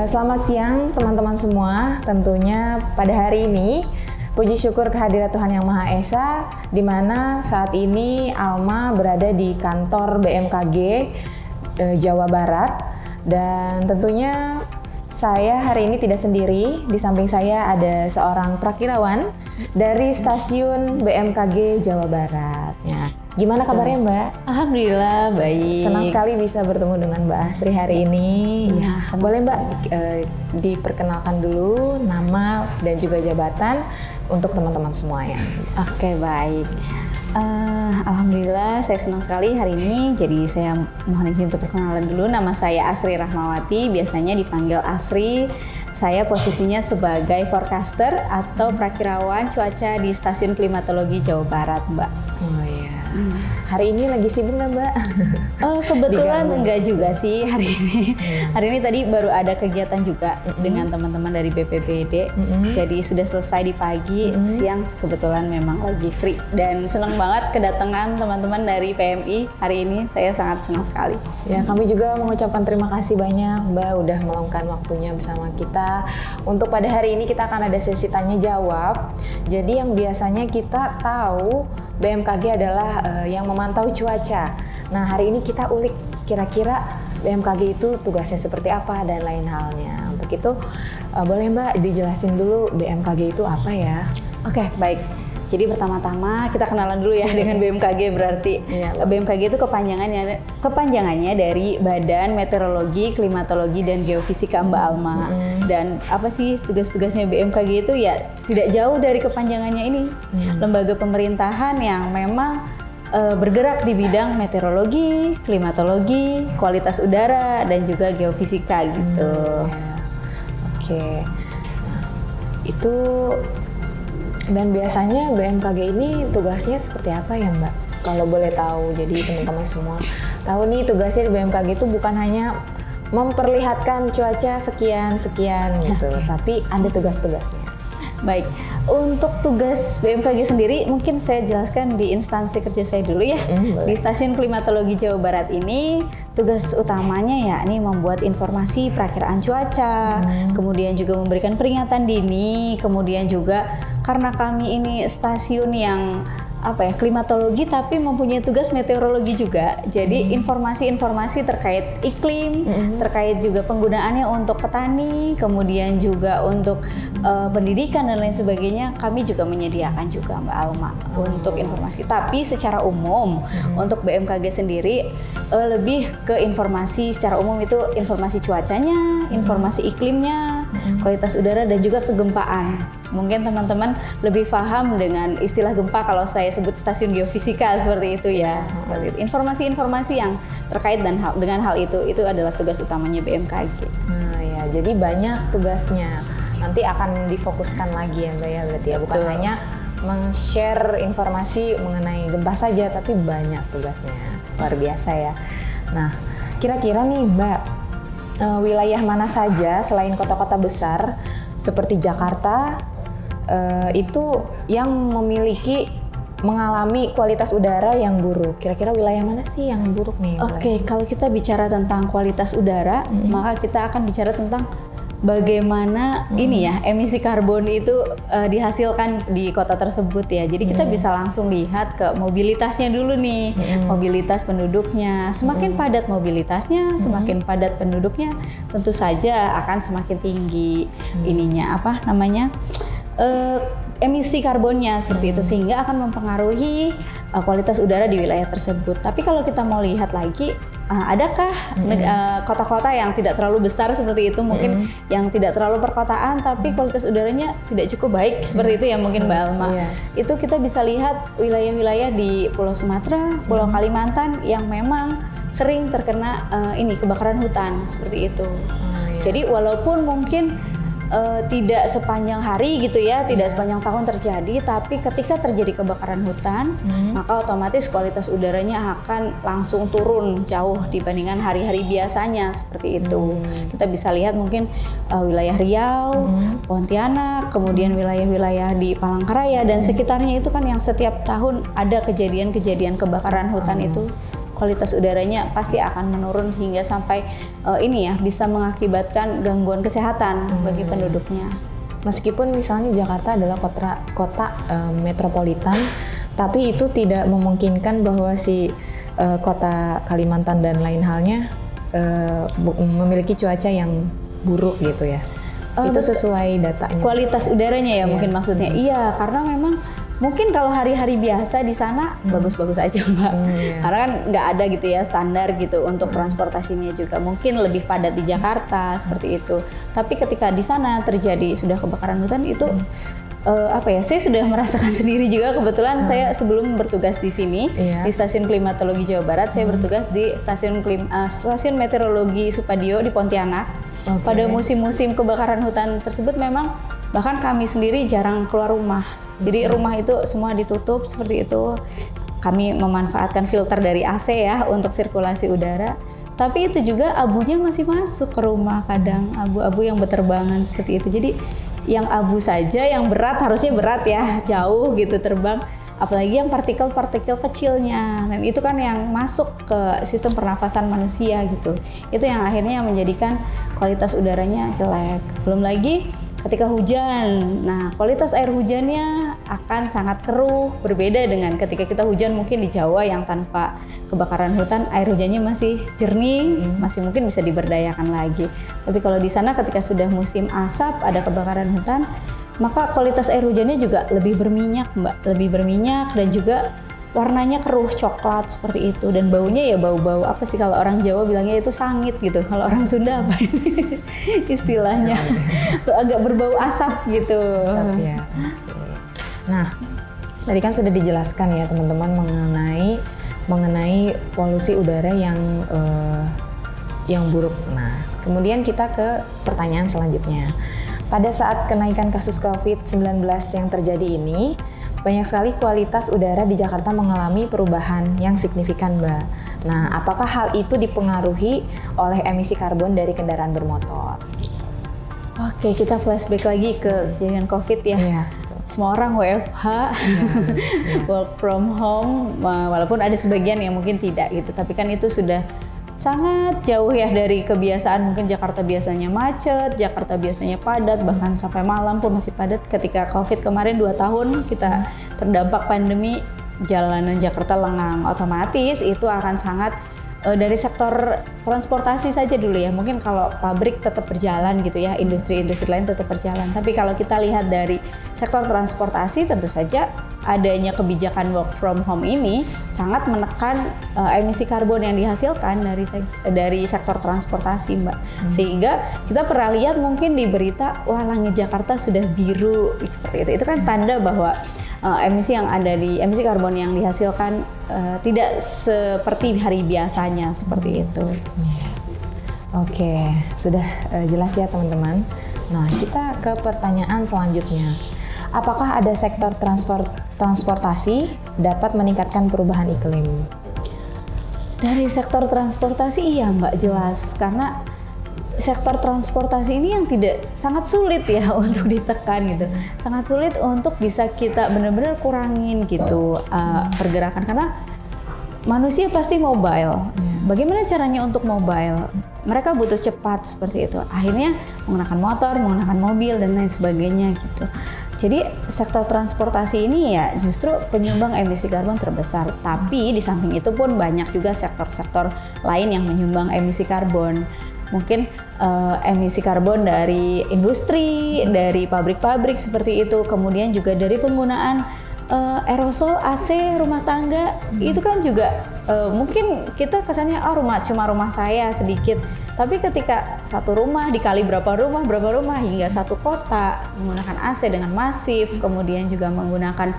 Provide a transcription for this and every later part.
Selamat siang teman-teman semua. Tentunya pada hari ini puji syukur kehadirat Tuhan Yang Maha Esa, di mana saat ini Alma berada di kantor BMKG Jawa Barat, dan tentunya saya hari ini tidak sendiri. Di samping saya ada seorang prakirawan dari stasiun BMKG Jawa Barat. Ya. Gimana kabarnya Mbak? Alhamdulillah baik. Senang sekali bisa bertemu dengan Mbak Asri hari ini. Ya, boleh Mbak diperkenalkan dulu nama dan juga jabatan untuk teman-teman semua ya. Oke, baik. Alhamdulillah saya senang sekali hari ini. Jadi saya mohon izin untuk perkenalan dulu. Nama saya Asri Rahmawati, biasanya dipanggil Asri. Saya posisinya sebagai forecaster atau prakirawan cuaca di Stasiun Klimatologi Jawa Barat, Mbak. Oh iya. Hari ini lagi sibuk nggak Mbak? Kebetulan enggak juga sih hari ini. Hari ini tadi baru ada kegiatan juga dengan teman-teman dari BPBD. Jadi sudah selesai di pagi, siang kebetulan memang lagi free. Dan senang banget kedatangan teman-teman dari PMI hari ini. Saya sangat senang sekali. Ya, kami juga mengucapkan terima kasih banyak Mbak udah meluangkan waktunya bersama kita. Untuk pada hari ini kita akan ada sesi tanya jawab. Jadi yang biasanya kita tahu BMKG adalah yang memantau cuaca. Nah, hari ini kita ulik kira-kira BMKG itu tugasnya seperti apa dan lain halnya. Untuk itu boleh Mbak dijelasin dulu BMKG itu apa ya? Oke, baik. Jadi pertama-tama kita kenalan dulu ya dengan BMKG berarti. BMKG itu kepanjangannya dari Badan Meteorologi, Klimatologi dan Geofisika Mbak Alma. Dan apa sih tugas-tugasnya BMKG itu ya tidak jauh dari kepanjangannya ini. Lembaga pemerintahan yang memang bergerak di bidang meteorologi, klimatologi, kualitas udara dan juga geofisika gitu. Oke. Nah, itu dan biasanya BMKG ini tugasnya seperti apa ya Mbak? Kalau boleh tahu, jadi teman-teman semua tahu nih tugasnya di BMKG itu bukan hanya memperlihatkan cuaca sekian-sekian gitu, tapi ada tugas-tugasnya. Baik, untuk tugas BMKG sendiri mungkin saya jelaskan di instansi kerja saya dulu ya. Di Stasiun Klimatologi Jawa Barat ini tugas utamanya yakni membuat informasi perakiraan cuaca, kemudian juga memberikan peringatan dini, kemudian juga karena kami ini stasiun yang klimatologi tapi mempunyai tugas meteorologi juga. Jadi informasi-informasi terkait iklim, terkait juga penggunaannya untuk petani, kemudian juga untuk pendidikan dan lain sebagainya, kami juga menyediakan juga Mbak Alma untuk informasi. Tapi secara umum untuk BMKG sendiri lebih ke informasi secara umum, itu informasi cuacanya, informasi iklimnya, kualitas udara dan juga kegempaan. Mungkin teman-teman lebih paham dengan istilah gempa kalau saya sebut stasiun geofisika seperti itu ya. Seperti itu. Informasi-informasi yang terkait dengan hal itu adalah tugas utamanya BMKG. Nah ya, jadi banyak tugasnya. Nanti akan difokuskan lagi ya Mbak ya, berarti ya, bukan hanya men-share informasi mengenai gempa saja, tapi banyak tugasnya. Luar biasa ya. Nah, kira-kira nih Mbak, wilayah mana saja selain kota-kota besar seperti Jakarta itu yang mengalami kualitas udara yang buruk? Kira-kira wilayah mana sih yang buruk nih? Oke, kalau kita bicara tentang kualitas udara, maka kita akan bicara tentang bagaimana emisi karbon itu dihasilkan di kota tersebut ya. Jadi kita bisa langsung lihat ke mobilitasnya dulu nih, mobilitas penduduknya. Semakin padat mobilitasnya, semakin padat penduduknya, tentu saja akan semakin tinggi emisi karbonnya seperti itu, sehingga akan mempengaruhi kualitas udara di wilayah tersebut. Tapi kalau kita mau lihat lagi, adakah kota-kota yang tidak terlalu besar seperti itu, mungkin yang tidak terlalu perkotaan tapi kualitas udaranya tidak cukup baik seperti itu ya mungkin Mbak Alma. Itu kita bisa lihat wilayah-wilayah di Pulau Sumatera, Pulau Kalimantan yang memang sering terkena kebakaran hutan seperti itu. Jadi walaupun mungkin tidak sepanjang hari gitu ya, tidak sepanjang tahun terjadi, tapi ketika terjadi kebakaran hutan, maka otomatis kualitas udaranya akan langsung turun jauh dibandingkan hari-hari biasanya seperti itu. Kita bisa lihat mungkin wilayah Riau, Pontianak, kemudian wilayah-wilayah di Palangkaraya dan sekitarnya itu kan yang setiap tahun ada kejadian-kebakaran hutan itu kualitas udaranya pasti akan menurun hingga sampai bisa mengakibatkan gangguan kesehatan bagi penduduknya. Meskipun misalnya Jakarta adalah kota metropolitan, tapi itu tidak memungkinkan bahwa si kota Kalimantan dan lain halnya memiliki cuaca yang buruk gitu ya. Itu sesuai datanya. Kualitas udaranya ya mungkin maksudnya. Iya, karena memang mungkin kalau hari-hari biasa di sana bagus-bagus aja Mbak. Karena kan nggak ada gitu ya standar gitu untuk transportasinya juga. Mungkin lebih padat di Jakarta seperti itu. Tapi ketika di sana terjadi sudah kebakaran hutan itu saya sudah merasakan sendiri juga. Kebetulan saya sebelum bertugas di sini di Stasiun Klimatologi Jawa Barat, saya bertugas di Stasiun Meteorologi Supadio di Pontianak. Pada musim-musim kebakaran hutan tersebut memang bahkan kami sendiri jarang keluar rumah. Jadi rumah itu semua ditutup seperti itu. Kami memanfaatkan filter dari AC ya untuk sirkulasi udara. Tapi itu juga abunya masih masuk ke rumah kadang, abu-abu yang berterbangan seperti itu. Jadi yang abu saja yang berat harusnya berat ya, jauh gitu terbang. Apalagi yang partikel-partikel kecilnya, dan itu kan yang masuk ke sistem pernafasan manusia gitu. Itu yang akhirnya menjadikan kualitas udaranya jelek. Belum lagi ketika hujan, nah kualitas air hujannya akan sangat keruh, berbeda dengan ketika kita hujan mungkin di Jawa yang tanpa kebakaran hutan, air hujannya masih jernih, masih mungkin bisa diberdayakan lagi. Tapi kalau di sana ketika sudah musim asap, ada kebakaran hutan, maka kualitas air hujannya juga lebih berminyak Mbak, lebih berminyak dan juga warnanya keruh coklat seperti itu, dan baunya ya bau-bau apa sih kalau orang Jawa bilangnya itu sangit gitu, kalau orang Sunda apa ini istilahnya agak berbau asap gitu. Asap ya. Nah, tadi kan sudah dijelaskan ya teman-teman mengenai polusi udara yang buruk. Nah, kemudian kita ke pertanyaan selanjutnya. Pada saat kenaikan kasus COVID-19 yang terjadi ini, banyak sekali kualitas udara di Jakarta mengalami perubahan yang signifikan, Mbak. Nah, apakah hal itu dipengaruhi oleh emisi karbon dari kendaraan bermotor? Oke, kita flashback lagi ke kejadian COVID ya. Iya. Semua orang WFH, work from home, walaupun ada sebagian yang mungkin tidak gitu. Tapi kan itu sudah sangat jauh ya dari kebiasaan. Mungkin Jakarta biasanya macet, Jakarta biasanya padat, bahkan sampai malam pun masih padat. Ketika COVID kemarin 2 tahun kita terdampak pandemi, jalanan Jakarta lengang, otomatis itu akan sangat dari sektor transportasi saja dulu ya. Mungkin kalau pabrik tetap berjalan gitu ya, industri-industri lain tetap berjalan. Tapi kalau kita lihat dari sektor transportasi, tentu saja adanya kebijakan work from home ini sangat menekan emisi karbon yang dihasilkan dari sektor transportasi, Mbak. Sehingga kita pernah lihat mungkin di berita, wah langit Jakarta sudah biru seperti itu. Itu kan tanda bahwa emisi karbon yang dihasilkan tidak seperti hari biasanya seperti itu. Oke, sudah jelas ya teman-teman. Nah, kita ke pertanyaan selanjutnya. Apakah ada sektor transportasi dapat meningkatkan perubahan iklim? Dari sektor transportasi iya Mbak, jelas, karena sektor transportasi ini yang sangat sulit ya untuk ditekan gitu, sangat sulit untuk bisa kita benar-benar kurangin gitu pergerakan, karena manusia pasti mobile. Bagaimana caranya untuk mobile? Mereka butuh cepat seperti itu. Akhirnya menggunakan motor, menggunakan mobil dan lain sebagainya gitu. Jadi sektor transportasi ini ya justru penyumbang emisi karbon terbesar. Tapi di samping itu pun banyak juga sektor-sektor lain yang menyumbang emisi karbon. Mungkin emisi karbon dari industri, dari pabrik-pabrik seperti itu, kemudian juga dari penggunaan aerosol AC rumah tangga. Itu kan juga mungkin kita kesannya cuma rumah saya sedikit, tapi ketika satu rumah dikali berapa rumah hingga satu kota menggunakan AC dengan masif, kemudian juga menggunakan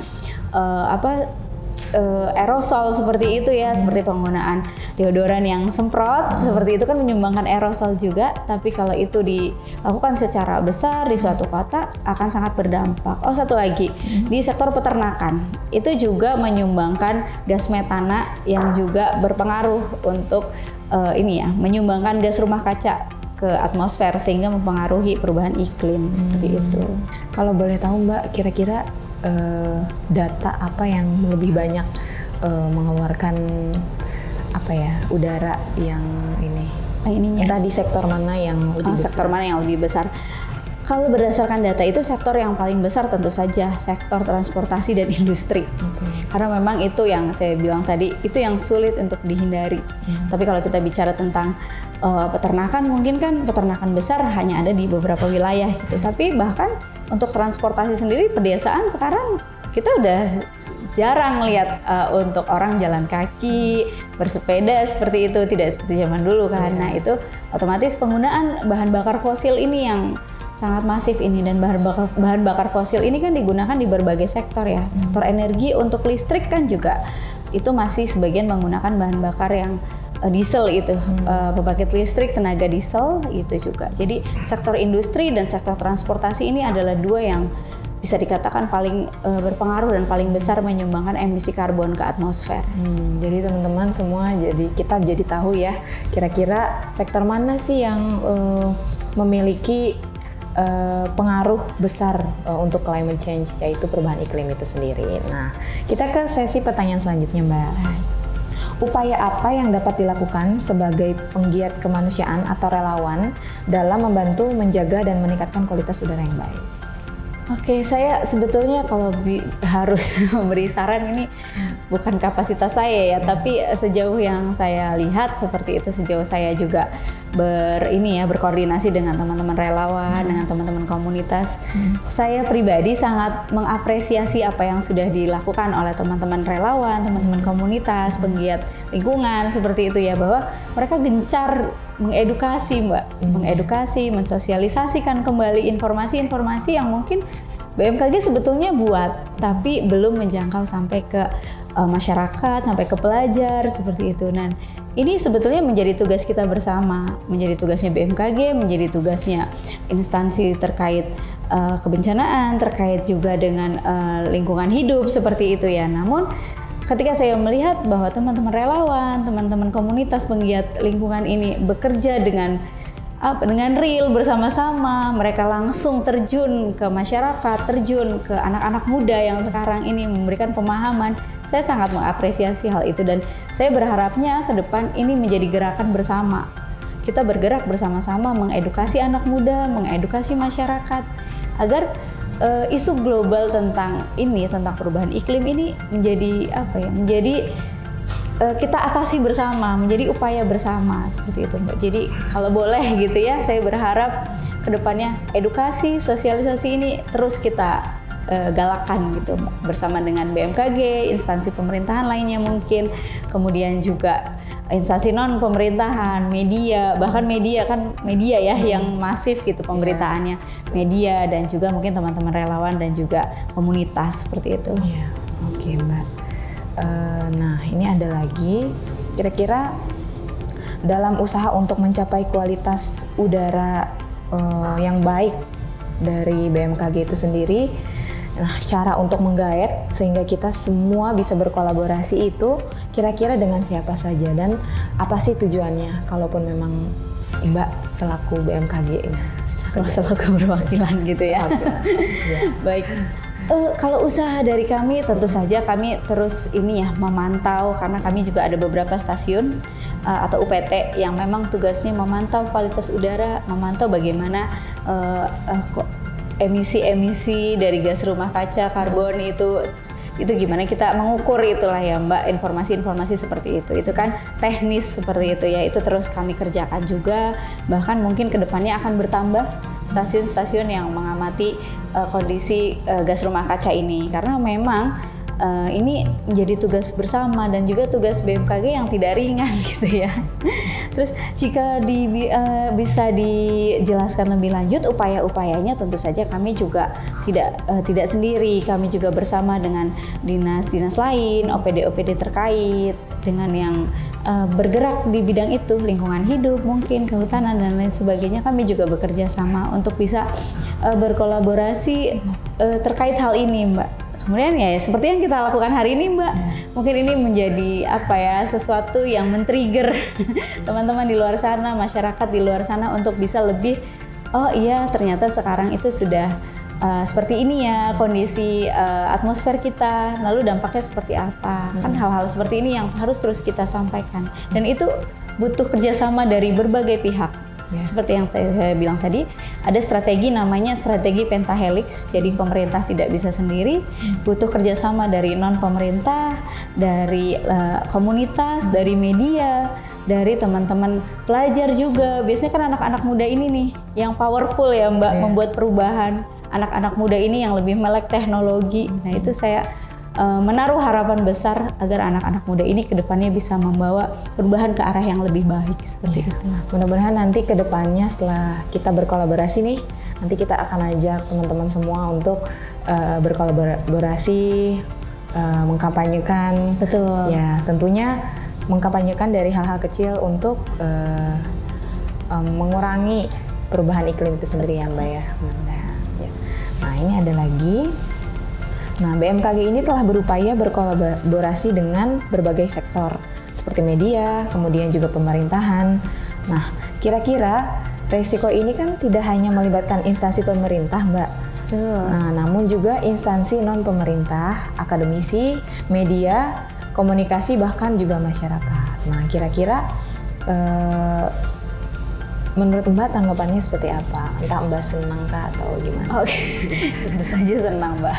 aerosol seperti itu ya, seperti penggunaan deodoran yang semprot seperti itu kan menyumbangkan aerosol juga. Tapi kalau itu dilakukan secara besar di suatu kota akan sangat berdampak. Oh, satu lagi, di sektor peternakan itu juga menyumbangkan gas metana yang juga berpengaruh untuk menyumbangkan gas rumah kaca ke atmosfer sehingga mempengaruhi perubahan iklim seperti itu. Kalau boleh tahu Mbak, kira-kira data apa yang lebih banyak mengeluarkan apa ya, udara yang ini? Ininya. Entah di sektor mana yang lebih besar? Sektor mana yang lebih besar? Kalau berdasarkan data itu sektor yang paling besar tentu saja sektor transportasi dan industri. Karena memang itu yang saya bilang tadi, itu yang sulit untuk dihindari. Tapi kalau kita bicara tentang peternakan, mungkin kan peternakan besar hanya ada di beberapa wilayah gitu. Tapi bahkan untuk transportasi sendiri, pedesaan sekarang kita udah jarang lihat untuk orang jalan kaki, bersepeda seperti itu, tidak seperti zaman dulu kan. Nah itu otomatis penggunaan bahan bakar fosil ini yang sangat masif ini, dan bahan bakar fosil ini kan digunakan di berbagai sektor ya. Sektor energi untuk listrik kan juga itu masih sebagian menggunakan bahan bakar yang diesel itu, pembangkit listrik tenaga diesel itu juga. Jadi sektor industri dan sektor transportasi ini adalah dua yang bisa dikatakan paling berpengaruh dan paling besar menyumbangkan emisi karbon ke atmosfer. Jadi teman-teman semua, kita jadi tahu ya, kira-kira sektor mana sih yang memiliki pengaruh besar untuk climate change, yaitu perubahan iklim itu sendiri. Nah, kita ke sesi pertanyaan selanjutnya, Mbak. Upaya apa yang dapat dilakukan sebagai penggiat kemanusiaan atau relawan dalam membantu menjaga dan meningkatkan kualitas udara yang baik? Oke, saya sebetulnya kalau harus memberi saran, ini bukan kapasitas saya ya, tapi sejauh yang saya lihat seperti itu, sejauh saya juga berkoordinasi dengan teman-teman relawan, dengan teman-teman komunitas, saya pribadi sangat mengapresiasi apa yang sudah dilakukan oleh teman-teman relawan, teman-teman komunitas, penggiat lingkungan seperti itu ya, bahwa mereka gencar mengedukasi, mengedukasi, mensosialisasikan kembali informasi-informasi yang mungkin BMKG sebetulnya buat, tapi belum menjangkau sampai ke masyarakat, sampai ke pelajar seperti itu. Dan ini sebetulnya menjadi tugas kita bersama, menjadi tugasnya BMKG, menjadi tugasnya instansi terkait kebencanaan, terkait juga dengan lingkungan hidup seperti itu ya. Namun ketika saya melihat bahwa teman-teman relawan, teman-teman komunitas penggiat lingkungan ini bekerja dengan real bersama-sama, mereka langsung terjun ke masyarakat, terjun ke anak-anak muda yang sekarang ini memberikan pemahaman, saya sangat mengapresiasi hal itu, dan saya berharapnya ke depan ini menjadi gerakan bersama. Kita bergerak bersama-sama mengedukasi anak muda, mengedukasi masyarakat agar isu global tentang perubahan iklim ini menjadi kita atasi bersama, menjadi upaya bersama seperti itu, Mbak. Jadi kalau boleh gitu ya, saya berharap kedepannya edukasi, sosialisasi ini terus kita galakkan gitu, Mbak. Bersama dengan BMKG, instansi pemerintahan lainnya mungkin, kemudian juga instansi non pemerintahan, media, bahkan media ya yang masif gitu pemberitaannya, media dan juga mungkin teman-teman relawan dan juga komunitas seperti itu. Oke, Mbak. Nah, ini ada lagi, kira-kira dalam usaha untuk mencapai kualitas udara yang baik dari BMKG itu sendiri, nah cara untuk menggaet sehingga kita semua bisa berkolaborasi itu kira-kira dengan siapa saja dan apa sih tujuannya, kalaupun memang Mbak selaku BMKG, selaku perwakilan gitu ya. Baik. Kalau usaha dari kami, tentu saja kami terus memantau, karena kami juga ada beberapa stasiun atau UPT yang memang tugasnya memantau kualitas udara, memantau bagaimana emisi-emisi dari gas rumah kaca, karbon itu gimana kita mengukur itulah ya, Mbak, informasi-informasi seperti itu kan teknis seperti itu ya, itu terus kami kerjakan juga, bahkan mungkin kedepannya akan bertambah stasiun-stasiun yang mengamati kondisi gas rumah kaca ini, karena memang ini menjadi tugas bersama dan juga tugas BMKG yang tidak ringan gitu ya. Terus jika bisa dijelaskan lebih lanjut upaya-upayanya, tentu saja kami juga tidak sendiri, kami juga bersama dengan dinas-dinas lain, OPD-OPD terkait dengan yang bergerak di bidang itu, lingkungan hidup mungkin, kehutanan dan lain sebagainya. Kami juga bekerja sama untuk bisa berkolaborasi terkait hal ini, Mbak. Kemudian ya seperti yang kita lakukan hari ini, Mbak, mungkin ini menjadi sesuatu yang men-trigger teman-teman di luar sana, masyarakat di luar sana untuk bisa lebih, oh iya ternyata sekarang itu sudah seperti ini ya kondisi atmosfer kita, lalu dampaknya seperti apa. Kan hal-hal seperti ini yang harus terus kita sampaikan, dan itu butuh kerjasama dari berbagai pihak. Seperti yang saya bilang tadi, ada strategi namanya strategi pentahelix. Jadi pemerintah tidak bisa sendiri, butuh kerjasama dari non pemerintah, dari komunitas, dari media, dari teman-teman pelajar juga. Biasanya kan anak-anak muda ini nih yang powerful ya Mbak, membuat perubahan. Anak-anak muda ini yang lebih melek teknologi. Nah itu saya menaruh harapan besar agar anak-anak muda ini ke depannya bisa membawa perubahan ke arah yang lebih baik seperti itu. Mudah-mudahan nanti ke depannya setelah kita berkolaborasi nih, nanti kita akan ajak teman-teman semua untuk berkolaborasi, mengkampanyekan. Betul. Ya, tentunya mengkampanyekan dari hal-hal kecil untuk mengurangi perubahan iklim itu sendiri ya Mbak ya. Nah ini ada lagi. Nah, BMKG ini telah berupaya berkolaborasi dengan berbagai sektor seperti media, kemudian juga pemerintahan. Nah, kira-kira resiko ini kan tidak hanya melibatkan instansi pemerintah, Mbak. Nah, namun juga instansi non-pemerintah, akademisi, media, komunikasi, bahkan juga masyarakat. Nah, kira-kira menurut Mbak tanggapannya seperti apa? Entah Mbak senang kah atau gimana? Oke, tentu saja senang Mbak.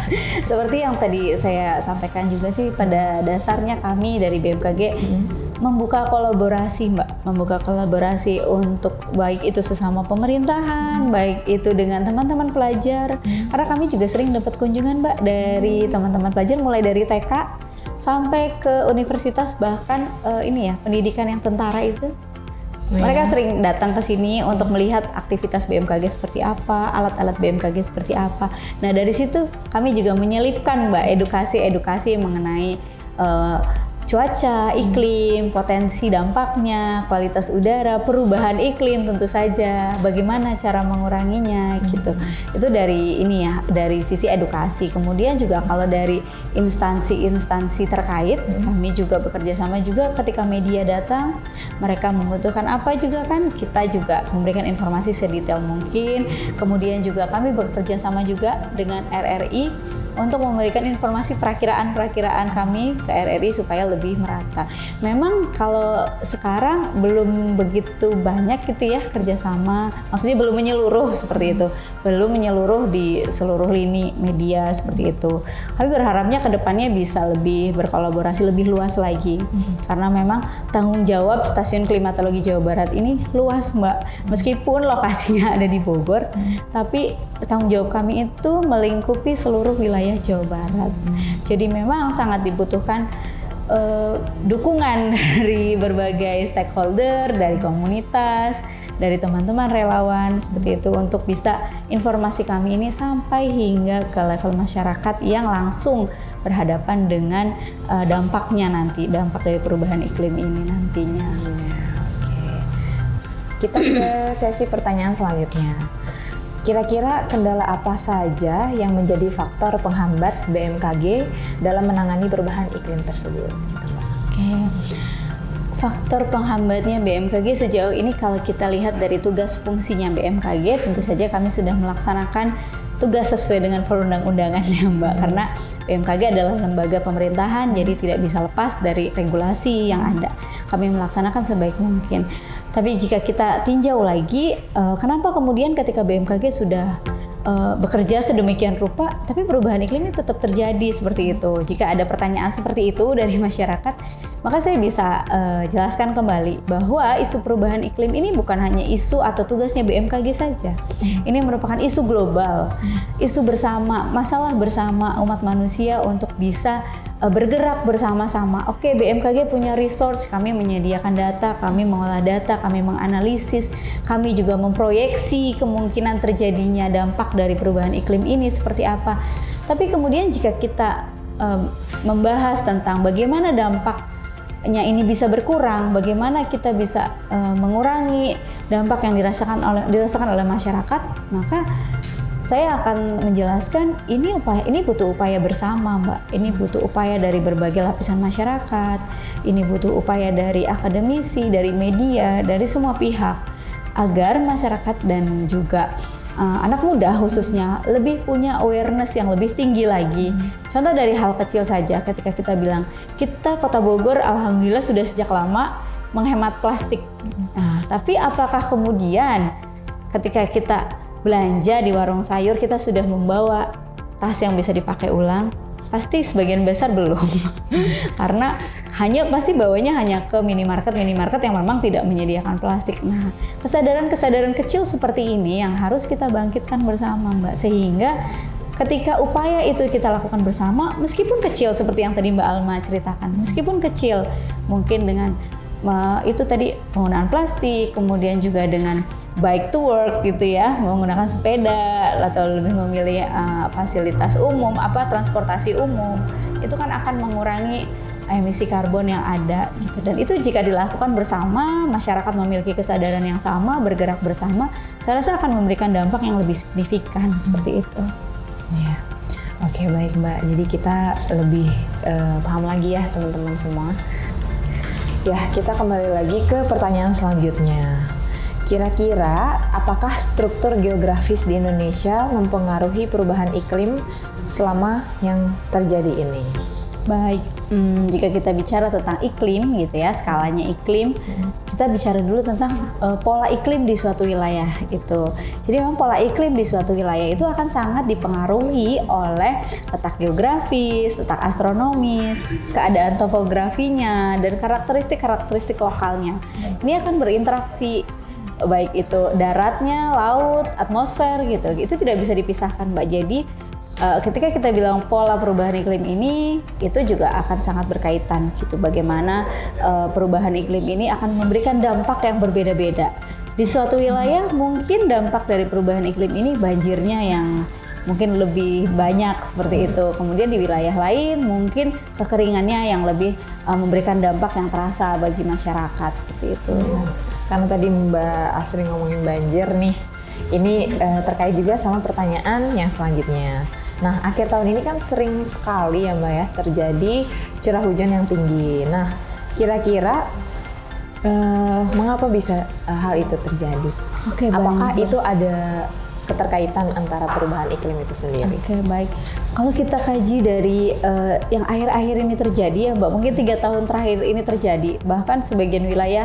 Seperti yang tadi saya sampaikan juga sih, pada dasarnya kami dari BMKG membuka kolaborasi Mbak. Membuka kolaborasi untuk baik itu sesama pemerintahan, baik itu dengan teman-teman pelajar. Karena kami juga sering dapat kunjungan Mbak dari teman-teman pelajar mulai dari TK sampai ke universitas, bahkan ini ya pendidikan yang tentara itu. Mereka sering datang ke sini untuk melihat aktivitas BMKG seperti apa, alat-alat BMKG seperti apa. Nah dari situ kami juga menyelipkan Mbak edukasi mengenai cuaca, iklim, potensi dampaknya, kualitas udara, perubahan iklim tentu saja, bagaimana cara menguranginya gitu. Itu dari ini ya, dari sisi edukasi. Kemudian juga kalau dari instansi-instansi terkait, kami juga bekerja sama juga ketika media datang, mereka membutuhkan apa juga kan, kita juga memberikan informasi sedetail mungkin. Kemudian juga kami bekerja sama juga dengan RRI untuk memberikan informasi perakiraan kami ke RRI supaya lebih merata. Memang kalau sekarang belum begitu banyak gitu ya kerjasama, maksudnya belum menyeluruh seperti itu, belum menyeluruh di seluruh lini media seperti itu. Kami berharapnya ke depannya bisa lebih berkolaborasi lebih luas lagi, karena memang tanggung jawab Stasiun Klimatologi Jawa Barat ini luas Mbak. Meskipun lokasinya ada di Bogor, tapi tanggung jawab kami itu melingkupi seluruh wilayah Jawa Barat. Jadi memang sangat dibutuhkan dukungan dari berbagai stakeholder, dari komunitas, dari teman-teman relawan seperti itu untuk bisa informasi kami ini sampai hingga ke level masyarakat yang langsung berhadapan dengan dampaknya nanti, dampak dari perubahan iklim ini nantinya. Oke. Kita ke sesi pertanyaan selanjutnya. Kira-kira kendala apa saja yang menjadi faktor penghambat BMKG dalam menangani perubahan iklim tersebut? Oke. Faktor penghambatnya BMKG sejauh ini kalau kita lihat dari tugas fungsinya BMKG, tentu saja kami sudah melaksanakan tugas sesuai dengan perundang-undangannya Mbak, karena BMKG adalah lembaga pemerintahan, jadi tidak bisa lepas dari regulasi yang ada. Kami melaksanakan sebaik mungkin. Tapi jika kita tinjau lagi, kenapa kemudian ketika BMKG sudah bekerja sedemikian rupa, tapi perubahan iklim ini tetap terjadi seperti itu? Jika ada pertanyaan seperti itu dari masyarakat, maka saya bisa jelaskan kembali bahwa isu perubahan iklim ini bukan hanya isu atau tugasnya BMKG saja. Ini merupakan isu global, isu bersama, masalah bersama umat manusia untuk bisa bergerak bersama-sama. Oke, BMKG punya resource, kami menyediakan data, kami mengolah data, kami menganalisis, kami juga memproyeksi kemungkinan terjadinya dampak dari perubahan iklim ini seperti apa. Tapi kemudian jika kita membahas tentang bagaimana dampaknya ini bisa berkurang, bagaimana kita bisa mengurangi dampak yang dirasakan oleh masyarakat, maka saya akan menjelaskan ini butuh upaya bersama Mbak. Ini butuh upaya dari berbagai lapisan masyarakat. Ini butuh upaya dari akademisi, dari media, dari semua pihak agar masyarakat dan juga anak muda khususnya lebih punya awareness yang lebih tinggi lagi. Contoh dari hal kecil saja, ketika kita bilang kita Kota Bogor alhamdulillah sudah sejak lama menghemat plastik. Nah, tapi apakah kemudian ketika kita belanja di warung sayur kita sudah membawa tas yang bisa dipakai ulang? Pasti sebagian besar belum. Karena pasti bawanya hanya ke minimarket yang memang tidak menyediakan plastik. Nah, kesadaran kecil seperti ini yang harus kita bangkitkan bersama, Mbak. Sehingga ketika upaya itu kita lakukan bersama, meskipun kecil seperti yang tadi Mbak Alma ceritakan, meskipun kecil, mungkin dengan itu tadi penggunaan plastik, kemudian juga dengan bike to work gitu ya, menggunakan sepeda atau lebih memilih fasilitas umum, transportasi umum, itu kan akan mengurangi emisi karbon yang ada gitu. Dan itu jika dilakukan bersama, masyarakat memiliki kesadaran yang sama, bergerak bersama, saya rasa akan memberikan dampak yang lebih signifikan seperti itu. Ya. Oke, baik Mbak. Jadi kita lebih paham lagi ya teman-teman semua. Ya, kita kembali lagi ke pertanyaan selanjutnya. Kira-kira apakah struktur geografis di Indonesia mempengaruhi perubahan iklim selama yang terjadi ini? Baik, jika kita bicara tentang iklim gitu ya, skalanya iklim, kita bicara dulu tentang pola iklim di suatu wilayah itu. Jadi memang pola iklim di suatu wilayah itu akan sangat dipengaruhi oleh letak geografis, letak astronomis, keadaan topografinya, dan karakteristik lokalnya. Ini akan berinteraksi, baik itu daratnya, laut, atmosfer gitu. Itu tidak bisa dipisahkan, Mbak. Jadi ketika kita bilang pola perubahan iklim ini, itu juga akan sangat berkaitan gitu. Bagaimana perubahan iklim ini akan memberikan dampak yang berbeda-beda. Di suatu wilayah mungkin dampak dari perubahan iklim ini banjirnya yang mungkin lebih banyak seperti itu. Kemudian di wilayah lain mungkin kekeringannya yang lebih memberikan dampak yang terasa bagi masyarakat seperti itu. Karena tadi Mbak Asri ngomongin banjir nih, ini terkait juga sama pertanyaan yang selanjutnya. Nah, akhir tahun ini kan sering sekali ya Mbak ya terjadi curah hujan yang tinggi. Nah, kira-kira mengapa bisa hal itu terjadi? Oke, apakah baik. itu ada keterkaitan antara perubahan iklim itu sendiri? Oke, baik. Kalau kita kaji dari yang akhir-akhir ini terjadi ya Mbak, mungkin 3 tahun terakhir ini terjadi, bahkan sebagian wilayah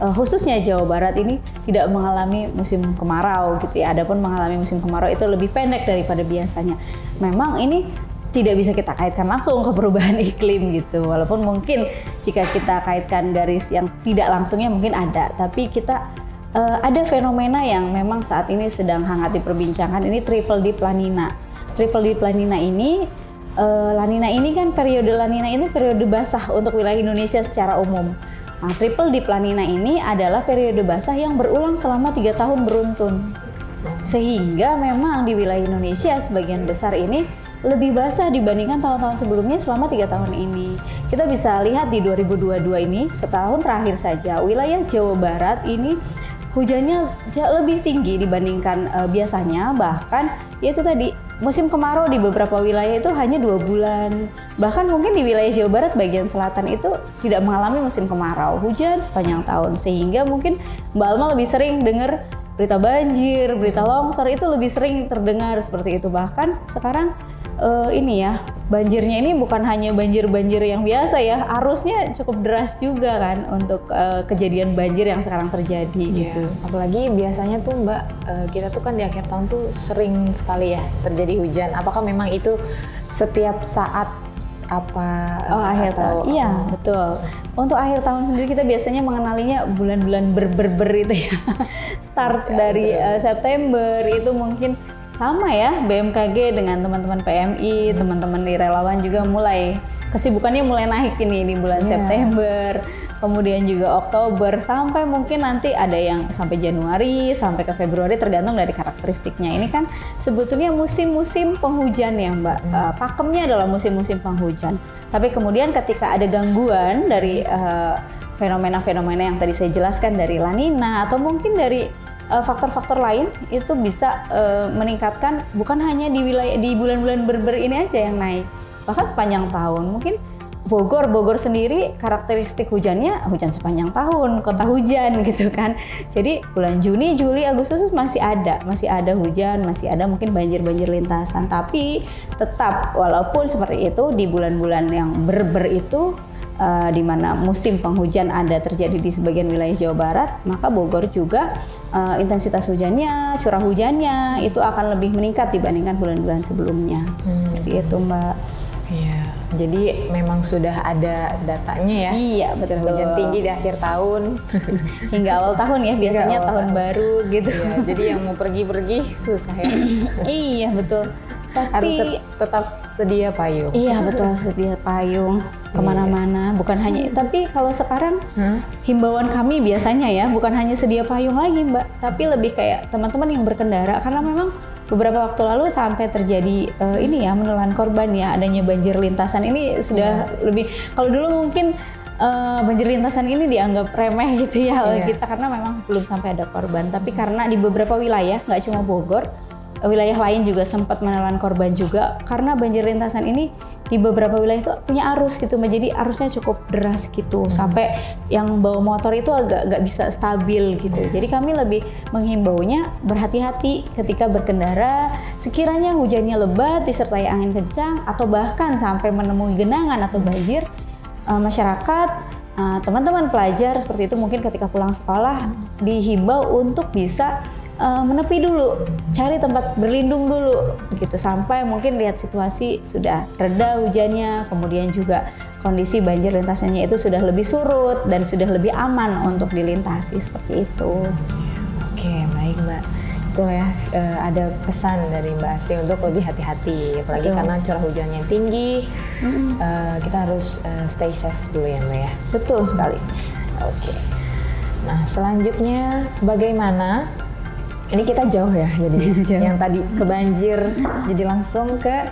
khususnya Jawa Barat ini tidak mengalami musim kemarau gitu ya. Adapun mengalami musim kemarau itu lebih pendek daripada biasanya. Memang ini tidak bisa kita kaitkan langsung ke perubahan iklim gitu. Walaupun mungkin jika kita kaitkan garis yang tidak langsungnya mungkin ada, tapi kita ada fenomena yang memang saat ini sedang hangat diperbincangkan, ini Triple Deep La Nina. Triple Deep La Nina ini La Nina ini kan periode La Nina ini periode basah untuk wilayah Indonesia secara umum. Nah, Triple Deep La Nina ini adalah periode basah yang berulang selama 3 tahun beruntun. Sehingga memang di wilayah Indonesia sebagian besar ini lebih basah dibandingkan tahun-tahun sebelumnya selama 3 tahun ini. Kita bisa lihat di 2022 ini, setahun terakhir saja, wilayah Jawa Barat ini hujannya jauh lebih tinggi dibandingkan biasanya. Bahkan yaitu tadi, musim kemarau di beberapa wilayah itu hanya 2 bulan. Bahkan mungkin di wilayah Jawa Barat bagian selatan itu tidak mengalami musim kemarau, hujan sepanjang tahun. Sehingga mungkin Mbak Alma lebih sering dengar berita banjir, berita longsor itu lebih sering terdengar seperti itu. Bahkan sekarang ini ya, banjirnya ini bukan hanya banjir-banjir yang biasa ya, arusnya cukup deras juga kan untuk kejadian banjir yang sekarang terjadi gitu. Apalagi biasanya tuh Mbak, kita tuh kan di akhir tahun tuh sering sekali ya terjadi hujan. Apakah memang itu setiap saat akhir tahun? Iya, betul. Untuk akhir tahun sendiri kita biasanya mengenalinya bulan-bulan ber itu ya. Start dari September itu mungkin sama ya, BMKG dengan teman-teman PMI, teman-teman di relawan juga mulai kesibukannya mulai naik ini di bulan September, kemudian juga Oktober, sampai mungkin nanti ada yang sampai Januari, sampai ke Februari tergantung dari karakteristiknya. Ini kan sebetulnya musim-musim penghujan ya Mbak, pakemnya adalah musim-musim penghujan. Tapi kemudian ketika ada gangguan dari fenomena-fenomena yang tadi saya jelaskan dari La Nina atau mungkin dari faktor-faktor lain itu bisa meningkatkan bukan hanya di wilayah di bulan-bulan ber ini aja yang naik, bahkan sepanjang tahun. Mungkin Bogor sendiri karakteristik hujannya hujan sepanjang tahun, kota hujan gitu kan. Jadi bulan Juni, Juli, Agustus masih ada hujan, masih ada mungkin banjir lintasan. Tapi tetap walaupun seperti itu di bulan-bulan yang ber itu di mana musim penghujan ada terjadi di sebagian wilayah Jawa Barat, maka Bogor juga intensitas hujannya, curah hujannya itu akan lebih meningkat dibandingkan bulan-bulan sebelumnya. Seperti itu, Mbak. Iya, jadi memang sudah ada datanya ya. Iya, betul. Curah hujan tinggi di akhir tahun hingga awal tahun ya, biasanya awal tahun baru gitu. Iya, jadi yang mau pergi susah ya. Iya, betul. Tapi Harus tetap sedia payung. Iya, betul, sedia payung kemana-mana. Bukan hanya, tapi kalau sekarang himbauan kami biasanya ya, bukan hanya sedia payung lagi, Mbak, tapi lebih kayak teman-teman yang berkendara, karena memang beberapa waktu lalu sampai terjadi ini ya, menelan korban ya, adanya banjir lintasan ini sudah lebih, kalau dulu mungkin banjir lintasan ini dianggap remeh gitu ya oleh kita karena memang belum sampai ada korban, tapi karena di beberapa wilayah, nggak cuma Bogor, wilayah lain juga sempat menelan korban juga karena banjir lintasan ini di beberapa wilayah itu punya arus gitu, jadi arusnya cukup deras gitu sampai yang bawa motor itu agak nggak bisa stabil gitu. Jadi kami lebih menghimbaunya berhati-hati ketika berkendara, sekiranya hujannya lebat disertai angin kencang atau bahkan sampai menemui genangan atau banjir, masyarakat, teman-teman pelajar seperti itu mungkin ketika pulang sekolah dihimbau untuk bisa menepi dulu, cari tempat berlindung dulu gitu sampai mungkin lihat situasi sudah reda hujannya, kemudian juga kondisi banjir lintasannya itu sudah lebih surut dan sudah lebih aman untuk dilintasi seperti itu. Oke, baik Mbak. Itulah ya, ada pesan dari Mbak Astri untuk lebih hati-hati, apalagi karena curah hujannya tinggi, kita harus stay safe dulu ya Mbak ya. Betul sekali. Oke. Nah, selanjutnya bagaimana? Ini kita jauh ya, jadi yang tadi ke banjir, jadi langsung ke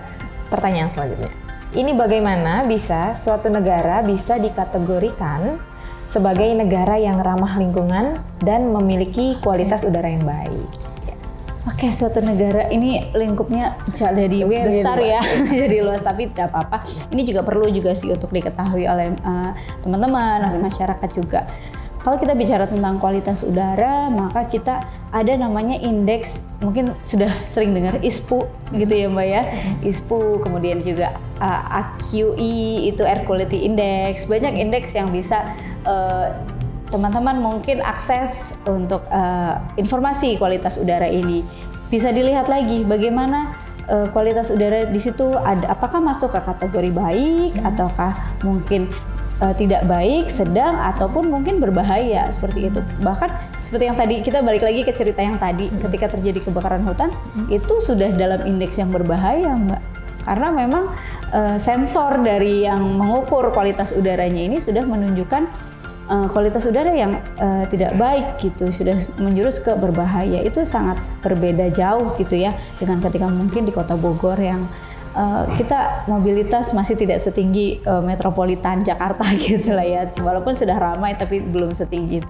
pertanyaan selanjutnya. Ini bagaimana bisa suatu negara bisa dikategorikan sebagai negara yang ramah lingkungan dan memiliki kualitas udara yang baik? Oke, suatu negara ini lingkupnya jadi besar ya, jadi luas, tapi tidak apa-apa. Ini juga perlu juga sih untuk diketahui oleh teman-teman, oleh masyarakat juga. Kalau kita bicara tentang kualitas udara, maka kita ada namanya indeks, mungkin sudah sering dengar ISPU gitu ya Mbak ya. ISPU, kemudian juga AQI itu Air Quality Index, banyak indeks yang bisa teman-teman mungkin akses untuk informasi kualitas udara ini. Bisa dilihat lagi bagaimana kualitas udara di situ ada, apakah masuk ke kategori baik ataukah mungkin tidak baik, sedang, ataupun mungkin berbahaya seperti itu. Bahkan seperti yang tadi kita balik lagi ke cerita yang tadi, ketika terjadi kebakaran hutan itu sudah dalam indeks yang berbahaya, Mbak. Karena memang sensor dari yang mengukur kualitas udaranya ini sudah menunjukkan kualitas udara yang tidak baik gitu, sudah menjurus ke berbahaya. Itu sangat berbeda jauh gitu ya dengan ketika mungkin di Kota Bogor yang kita mobilitas masih tidak setinggi metropolitan Jakarta gitu lah ya. Walaupun sudah ramai tapi belum setinggi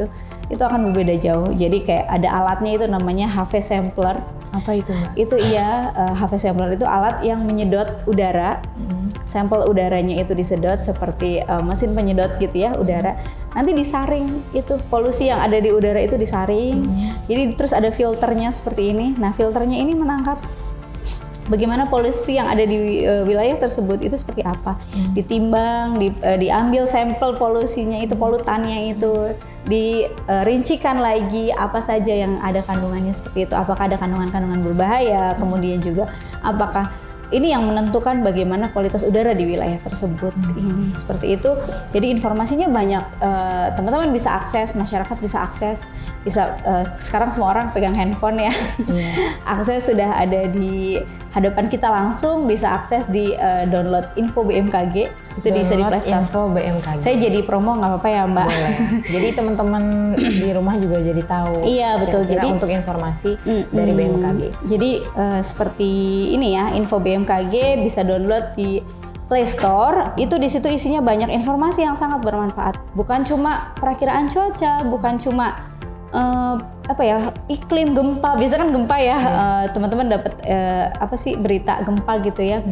itu akan berbeda jauh. Jadi kayak ada alatnya itu namanya HV sampler. Apa itu Mbak? Itu iya, HV sampler itu alat yang menyedot udara. Sampel udaranya itu disedot seperti mesin penyedot gitu ya udara. Nanti disaring itu polusi yang ada di udara itu disaring. Jadi terus ada filternya seperti ini. Nah, filternya ini menangkap bagaimana polusi yang ada di wilayah tersebut itu seperti apa, ditimbang, diambil sampel polusinya itu, polutannya itu, dirincikan lagi apa saja yang ada kandungannya seperti itu, apakah ada kandungan-kandungan berbahaya, kemudian juga apakah ini yang menentukan bagaimana kualitas udara di wilayah tersebut ini seperti itu. Jadi informasinya banyak, teman-teman bisa akses, masyarakat bisa akses, bisa sekarang semua orang pegang handphone ya, akses sudah ada di hadapan kita langsung, bisa akses di download info BMKG itu bisa di Play Store. Info BMKG. Saya jadi promo nggak apa-apa ya Mbak? Boleh. Jadi teman-teman di rumah juga jadi tahu. Iya betul. Jadi untuk informasi dari BMKG. Jadi seperti ini ya, info BMKG bisa download di Play Store. Itu di situ isinya banyak informasi yang sangat bermanfaat. Bukan cuma perakiraan cuaca, bukan cuma apa ya, iklim gempa. Biasa kan gempa ya, teman-teman dapat apa sih berita gempa gitu ya,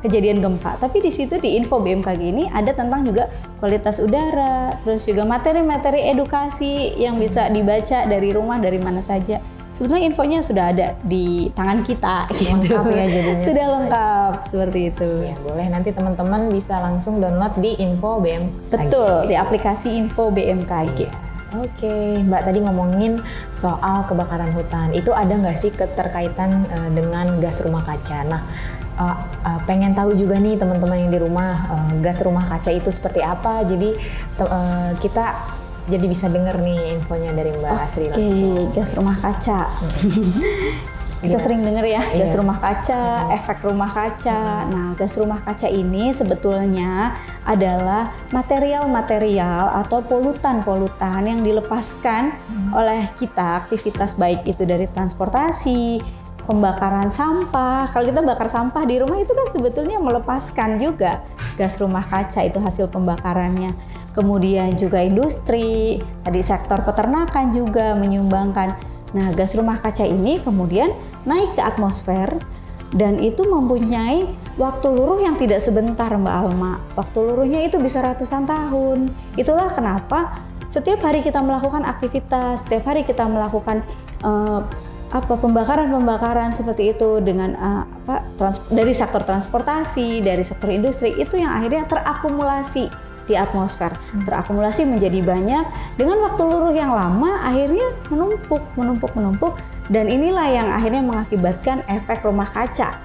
kejadian gempa. Tapi di situ di info BMKG ini ada tentang juga kualitas udara, terus juga materi-materi edukasi yang bisa dibaca dari rumah, dari mana saja. Sebetulnya infonya sudah ada di tangan kita gitu. Lengkap ya jadinya. Sudah lengkap seperti itu. Ya, boleh nanti teman-teman bisa langsung download di info BMKG. Betul, di aplikasi info BMKG. Oke, Mbak tadi ngomongin soal kebakaran hutan. Itu ada nggak sih keterkaitan dengan gas rumah kaca? Nah, pengen tahu juga nih teman-teman yang di rumah, gas rumah kaca itu seperti apa? Jadi kita jadi bisa denger nih infonya dari Mbak Asri langsung. Oke, gas rumah kaca. Kita sering denger ya, gas rumah kaca, efek rumah kaca. Nah, gas rumah kaca ini sebetulnya adalah material-material atau polutan-polutan yang dilepaskan oleh kita, aktivitas baik itu dari transportasi, pembakaran sampah. Kalau kita bakar sampah di rumah itu kan sebetulnya melepaskan juga gas rumah kaca, itu hasil pembakarannya. Kemudian juga industri, tadi sektor peternakan juga menyumbangkan. Nah, gas rumah kaca ini kemudian naik ke atmosfer dan itu mempunyai waktu luruh yang tidak sebentar, Mbak Alma. Waktu luruhnya itu bisa ratusan tahun. Itulah kenapa setiap hari kita melakukan aktivitas, setiap hari kita melakukan pembakaran seperti itu dengan dari sektor transportasi, dari sektor industri, itu yang akhirnya terakumulasi di atmosfer, terakumulasi menjadi banyak dengan waktu luruh yang lama, akhirnya menumpuk, dan inilah yang akhirnya mengakibatkan efek rumah kaca.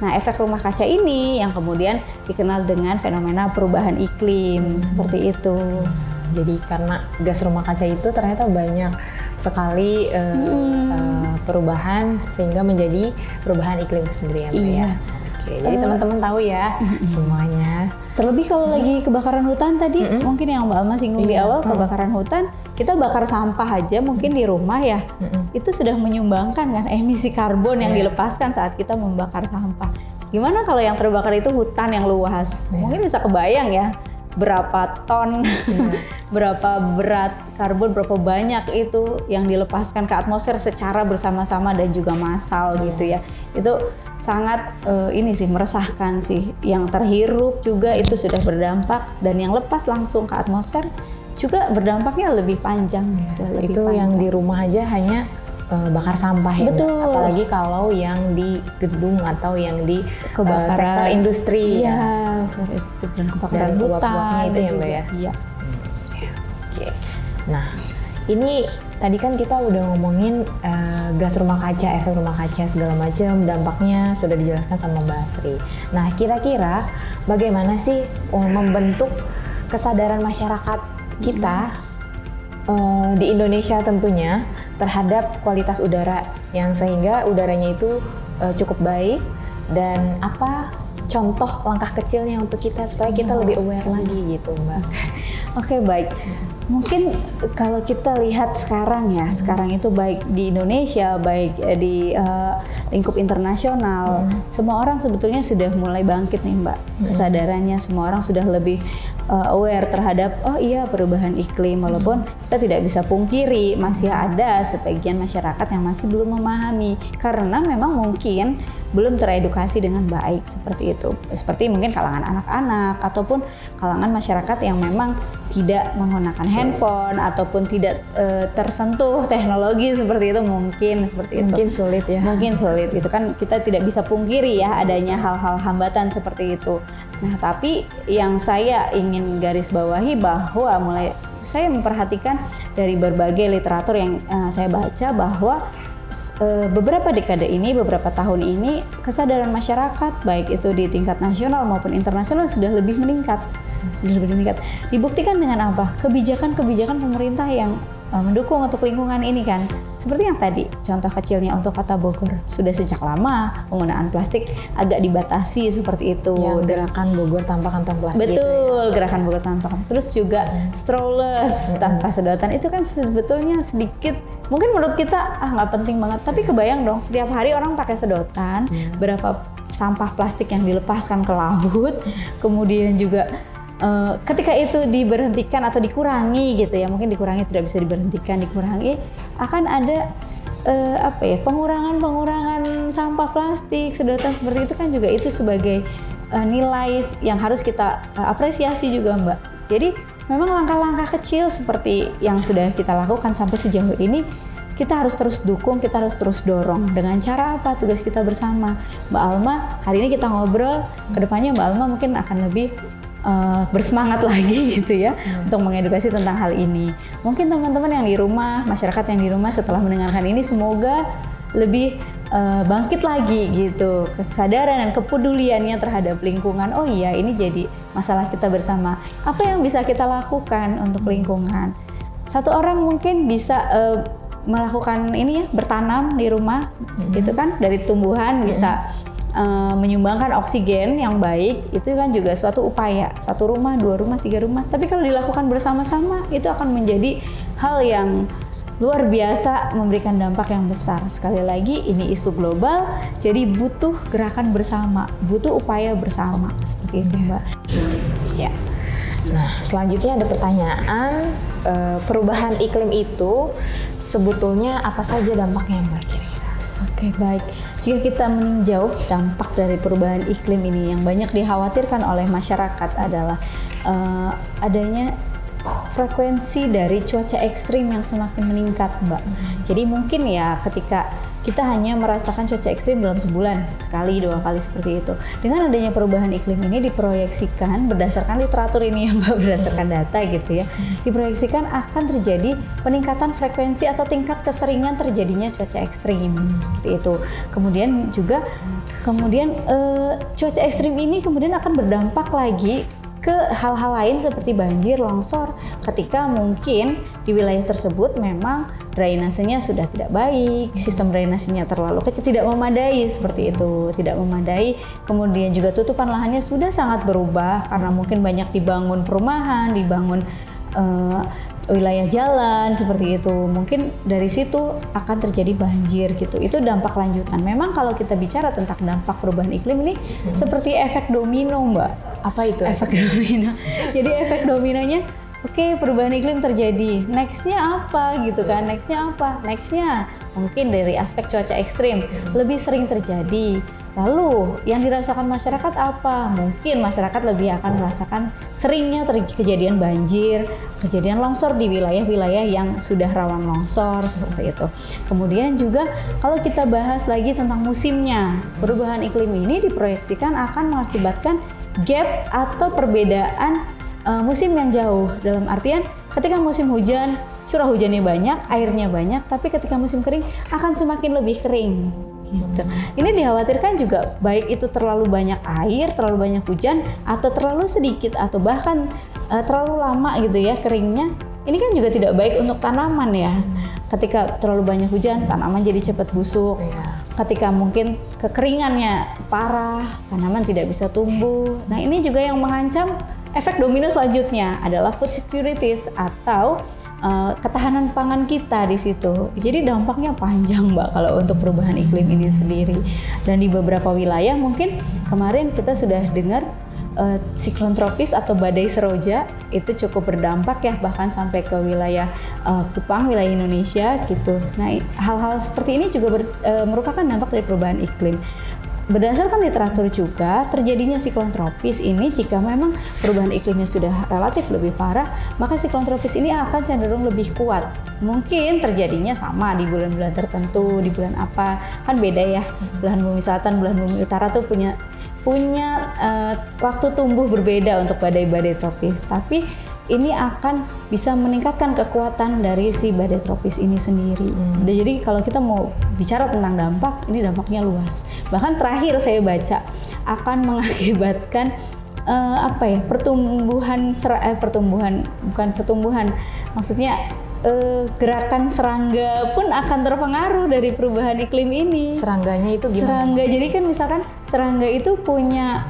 Nah, efek rumah kaca ini yang kemudian dikenal dengan fenomena perubahan iklim seperti itu. Jadi karena gas rumah kaca itu ternyata banyak sekali perubahan sehingga menjadi perubahan iklim itu sendiri ya, Mbak ya. Oke, jadi teman-teman tahu ya semuanya. Terlebih kalau lagi kebakaran hutan tadi, mungkin yang Mbak Alma singgung di awal, kebakaran hutan, kita bakar sampah aja mungkin di rumah ya, itu sudah menyumbangkan kan emisi karbon yang dilepaskan saat kita membakar sampah. Gimana kalau yang terbakar itu hutan yang luas? Mungkin bisa kebayang ya, berapa ton, berapa berat karbon, berapa banyak itu yang dilepaskan ke atmosfer secara bersama-sama dan juga massal gitu ya. Itu sangat ini sih meresahkan sih. Yang terhirup juga itu sudah berdampak, dan yang lepas langsung ke atmosfer juga berdampaknya lebih panjang gitu. Lebih itu panjang. yang di rumah aja hanya bakar sampah ya. Betul. Apalagi kalau yang di gedung atau yang di Kebakaran sektor industri ya. Industri dan kebakaran dan hutan uap-uapnya itu ya, Mbak ya. Iya. Oke. Nah, ini tadi kan kita udah ngomongin gas rumah kaca, efek rumah kaca segala macam, dampaknya sudah dijelaskan sama Mbak Asri. Nah, kira-kira bagaimana sih membentuk kesadaran masyarakat kita di Indonesia tentunya terhadap kualitas udara yang sehingga udaranya itu cukup baik, dan apa contoh langkah kecilnya untuk kita supaya kita lebih aware lagi gitu, Mbak. Oke, baik. Mungkin kalau kita lihat sekarang ya, sekarang itu baik di Indonesia, baik di lingkup internasional, semua orang sebetulnya sudah mulai bangkit nih, Mbak. Kesadarannya semua orang sudah lebih aware terhadap perubahan iklim, walaupun kita tidak bisa pungkiri masih ada sebagian masyarakat yang masih belum memahami karena memang mungkin belum teredukasi dengan baik seperti itu. Seperti mungkin kalangan anak-anak ataupun kalangan masyarakat yang memang tidak menggunakan handphone ataupun tidak tersentuh teknologi seperti itu, mungkin seperti itu. Mungkin sulit ya. Mungkin sulit, itu kan kita tidak bisa pungkiri ya adanya hal-hal hambatan seperti itu. Nah, tapi yang saya ingin garis bawahi bahwa saya memperhatikan dari berbagai literatur yang saya baca bahwa beberapa dekade ini, beberapa tahun ini, kesadaran masyarakat baik itu di tingkat nasional maupun internasional sudah lebih meningkat. Dibuktikan dengan apa? Kebijakan-kebijakan pemerintah yang mendukung untuk lingkungan ini kan. Seperti yang tadi, contoh kecilnya untuk Kota Bogor. Sudah sejak lama penggunaan plastik agak dibatasi seperti itu. Yang gerakan Bogor tanpa kantong plastik. Betul, gerakan Bogor tanpa kantong. Terus juga strawless tanpa sedotan. Itu kan sebetulnya sedikit, mungkin menurut kita nggak penting banget. Tapi kebayang dong, setiap hari orang pakai sedotan, berapa sampah plastik yang dilepaskan ke laut. Kemudian juga ketika itu diberhentikan atau dikurangi gitu ya, mungkin dikurangi, tidak bisa diberhentikan, dikurangi, akan ada pengurangan sampah plastik, sedotan seperti itu kan juga itu sebagai nilai yang harus kita apresiasi juga Mbak. Jadi memang langkah-langkah kecil seperti yang sudah kita lakukan sampai sejauh ini, kita harus terus dukung, kita harus terus dorong. Dengan cara apa? Tugas kita bersama. Mbak Alma, hari ini kita ngobrol, kedepannya Mbak Alma mungkin akan lebih bersemangat lagi gitu ya untuk mengedukasi tentang hal ini. Mungkin teman-teman yang di rumah, masyarakat yang di rumah setelah mendengarkan ini semoga lebih bangkit lagi gitu, kesadaran dan kepeduliannya terhadap lingkungan. Oh iya, ini jadi masalah kita bersama. Apa yang bisa kita lakukan untuk lingkungan? Satu orang mungkin bisa melakukan ini ya, bertanam di rumah, gitu kan, dari tumbuhan bisa menyumbangkan oksigen yang baik. Itu kan juga suatu upaya, 1 rumah, 2 rumah, 3 rumah. Tapi kalau dilakukan bersama-sama itu akan menjadi hal yang luar biasa, memberikan dampak yang besar. Sekali lagi ini isu global, jadi butuh gerakan bersama, butuh upaya bersama, seperti itu Mbak. Ya. Nah, selanjutnya ada pertanyaan, perubahan iklim itu sebetulnya apa saja dampaknya Mbak kira-kira? Oke, baik. Jika kita meninjau dampak dari perubahan iklim ini, yang banyak dikhawatirkan oleh masyarakat adalah adanya frekuensi dari cuaca ekstrim yang semakin meningkat, Mbak. Jadi mungkin ya ketika kita hanya merasakan cuaca ekstrim dalam sebulan, sekali, 2 kali seperti itu. Dengan adanya perubahan iklim ini diproyeksikan berdasarkan literatur ini ya Mbak, berdasarkan data gitu ya, diproyeksikan akan terjadi peningkatan frekuensi atau tingkat keseringan terjadinya cuaca ekstrim seperti itu. Kemudian juga cuaca ekstrim ini kemudian akan berdampak lagi ke hal-hal lain seperti banjir, longsor, ketika mungkin di wilayah tersebut memang drainasenya sudah tidak baik, sistem drainasenya terlalu kecil, tidak memadai seperti itu, tidak memadai. Kemudian juga tutupan lahannya sudah sangat berubah karena mungkin banyak dibangun perumahan, dibangun wilayah jalan seperti itu. Mungkin dari situ akan terjadi banjir gitu. Itu dampak lanjutan. Memang kalau kita bicara tentang dampak perubahan iklim ini seperti efek domino, Mbak. Apa itu? Efek domino. Jadi efek dominonya, oke, perubahan iklim terjadi. Nextnya apa gitu kan? Nextnya apa? Nextnya mungkin dari aspek cuaca ekstrim lebih sering terjadi. Lalu yang dirasakan masyarakat apa? Mungkin masyarakat lebih akan merasakan seringnya kejadian banjir, kejadian longsor di wilayah-wilayah yang sudah rawan longsor seperti itu. Kemudian juga kalau kita bahas lagi tentang musimnya, perubahan iklim ini diproyeksikan akan mengakibatkan gap atau perbedaan musim yang jauh. Dalam artian ketika musim hujan, curah hujannya banyak, airnya banyak, tapi ketika musim kering akan semakin lebih kering. Gitu. Ini dikhawatirkan juga baik itu terlalu banyak air, terlalu banyak hujan, atau terlalu sedikit, atau bahkan terlalu lama gitu ya keringnya. Ini kan juga tidak baik untuk tanaman ya. Ketika terlalu banyak hujan, tanaman jadi cepat busuk. Ketika mungkin kekeringannya parah, tanaman tidak bisa tumbuh. Nah ini juga yang mengancam efek domino selanjutnya adalah food securities atau ketahanan pangan kita di situ. Jadi dampaknya panjang Mbak kalau untuk perubahan iklim ini sendiri. Dan di beberapa wilayah mungkin kemarin kita sudah dengar siklon tropis atau badai seroja itu cukup berdampak ya, bahkan sampai ke wilayah Kupang, wilayah Indonesia gitu. Nah hal-hal seperti ini juga merupakan dampak dari perubahan iklim. Berdasarkan literatur juga, terjadinya siklon tropis ini jika memang perubahan iklimnya sudah relatif lebih parah, maka siklon tropis ini akan cenderung lebih kuat. Mungkin terjadinya sama di bulan-bulan tertentu, di bulan apa, kan beda ya. Belahan bumi selatan, belahan bumi utara tuh punya waktu tumbuh berbeda untuk badai-badai tropis. Tapi ini akan bisa meningkatkan kekuatan dari si badai tropis ini sendiri. Jadi kalau kita mau bicara tentang dampak, ini dampaknya luas. Bahkan terakhir saya baca akan mengakibatkan gerakan serangga pun akan terpengaruh dari perubahan iklim ini. Serangganya itu gimana? Serangga, jadi kan misalkan serangga itu punya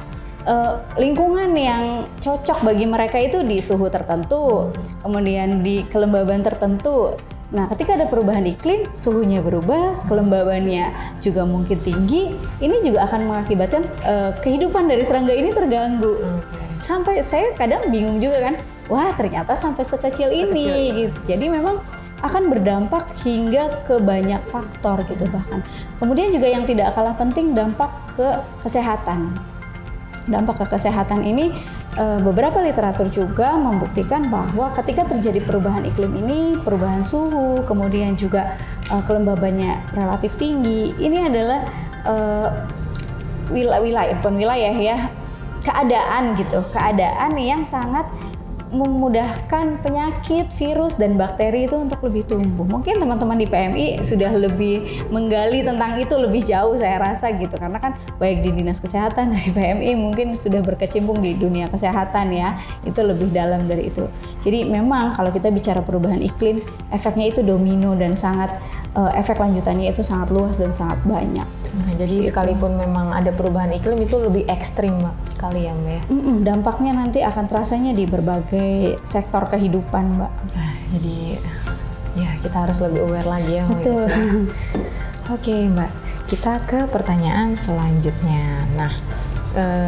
lingkungan yang cocok bagi mereka itu di suhu tertentu, kemudian di kelembaban tertentu. Nah, ketika ada perubahan iklim, suhunya berubah, kelembabannya juga mungkin tinggi. Ini juga akan mengakibatkan kehidupan dari serangga ini terganggu. Sampai saya kadang bingung juga kan, wah ternyata sampai sekecil ini gitu. Jadi memang akan berdampak hingga ke banyak faktor gitu bahkan. Kemudian juga yang tidak kalah penting dampak ke kesehatan. Dampak ke kesehatan ini beberapa literatur juga membuktikan bahwa ketika terjadi perubahan iklim ini, perubahan suhu, kemudian juga kelembabannya relatif tinggi, ini adalah wilayah ya, keadaan gitu, keadaan yang sangat memudahkan penyakit, virus, dan bakteri itu untuk lebih tumbuh. Mungkin teman-teman di PMI sudah lebih menggali tentang itu lebih jauh saya rasa gitu. Karena kan baik di Dinas Kesehatan dari PMI mungkin sudah berkecimpung di dunia kesehatan ya. Itu lebih dalam dari itu. Jadi memang kalau kita bicara perubahan iklim, efeknya itu domino dan sangat efek lanjutannya itu sangat luas dan sangat banyak. Jadi sekalipun memang ada perubahan iklim itu lebih ekstrim Mbak, sekali ya Mbak ya. Dampaknya nanti akan terasanya di berbagai sektor kehidupan Mbak. Jadi ya kita harus lebih aware lagi ya. Betul. Oke Mbak, kita ke pertanyaan selanjutnya. Nah,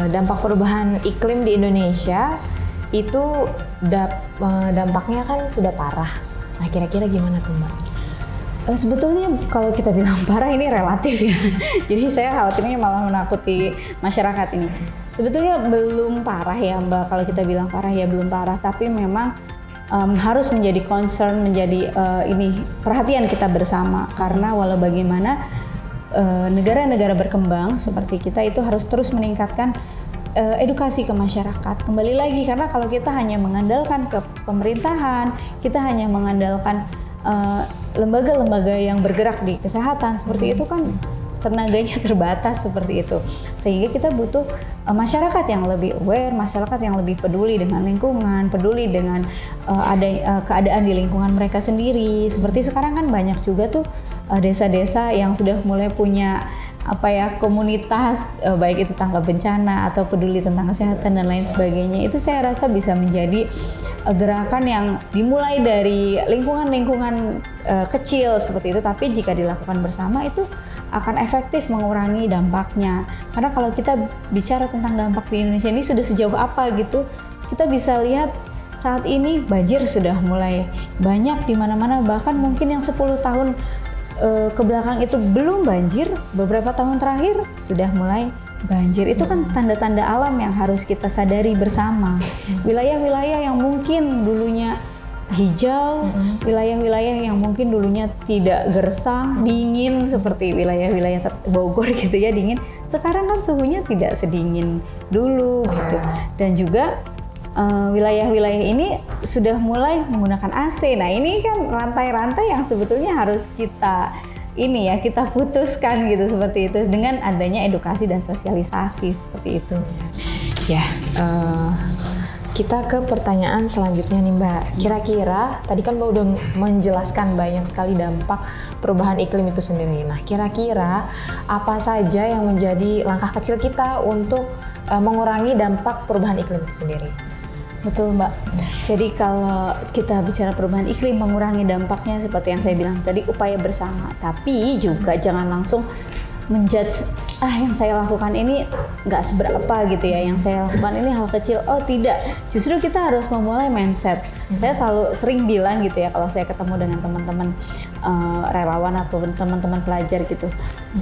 dampak perubahan iklim di Indonesia itu dampaknya kan sudah parah. Nah kira-kira gimana tuh Mbak? Sebetulnya kalau kita bilang parah ini relatif ya. Jadi saya khawatirnya malah menakuti masyarakat ini. Sebetulnya belum parah ya Mbak. Kalau kita bilang parah ya belum parah. Tapi memang harus menjadi concern, menjadi ini perhatian kita bersama. Karena walau bagaimana negara-negara berkembang seperti kita itu harus terus meningkatkan edukasi ke masyarakat. Kembali lagi karena kalau kita hanya mengandalkan ke pemerintahan, kita hanya mengandalkan lembaga-lembaga yang bergerak di kesehatan seperti itu kan tenaganya terbatas seperti itu. Sehingga kita butuh masyarakat yang lebih aware, masyarakat yang lebih peduli dengan lingkungan, peduli dengan keadaan di lingkungan mereka sendiri. Seperti sekarang kan banyak juga tuh desa-desa yang sudah mulai punya komunitas baik itu tanggap bencana atau peduli tentang kesehatan dan lain sebagainya. Itu saya rasa bisa menjadi gerakan yang dimulai dari lingkungan-lingkungan kecil seperti itu, tapi jika dilakukan bersama itu akan efektif mengurangi dampaknya. Karena kalau kita bicara tentang dampak di Indonesia ini sudah sejauh apa gitu, kita bisa lihat saat ini banjir sudah mulai banyak di mana-mana, bahkan mungkin yang 10 tahun ke belakang itu belum banjir, beberapa tahun terakhir sudah mulai banjir. Itu kan tanda-tanda alam yang harus kita sadari bersama. Wilayah-wilayah yang mungkin dulunya hijau, wilayah-wilayah yang mungkin dulunya tidak gersang, dingin seperti wilayah-wilayah Bogor gitu ya, dingin. Sekarang kan suhunya tidak sedingin dulu gitu. Dan juga wilayah-wilayah ini sudah mulai menggunakan AC. Nah ini kan rantai-rantai yang sebetulnya harus kita putuskan gitu seperti itu dengan adanya edukasi dan sosialisasi seperti itu. Ya, kita ke pertanyaan selanjutnya nih Mbak. Kira-kira tadi kan Mbak udah menjelaskan banyak sekali dampak perubahan iklim itu sendiri. Nah, kira-kira apa saja yang menjadi langkah kecil kita untuk mengurangi dampak perubahan iklim itu sendiri? Betul Mbak. Jadi kalau kita bicara perubahan iklim, mengurangi dampaknya seperti yang saya bilang tadi, upaya bersama. Tapi juga jangan langsung menjudge, yang saya lakukan ini nggak seberapa gitu ya, yang saya lakukan ini hal kecil. Oh tidak, justru kita harus memulai mindset. Saya selalu sering bilang gitu ya, kalau saya ketemu dengan teman-teman relawan ataupun teman-teman pelajar gitu,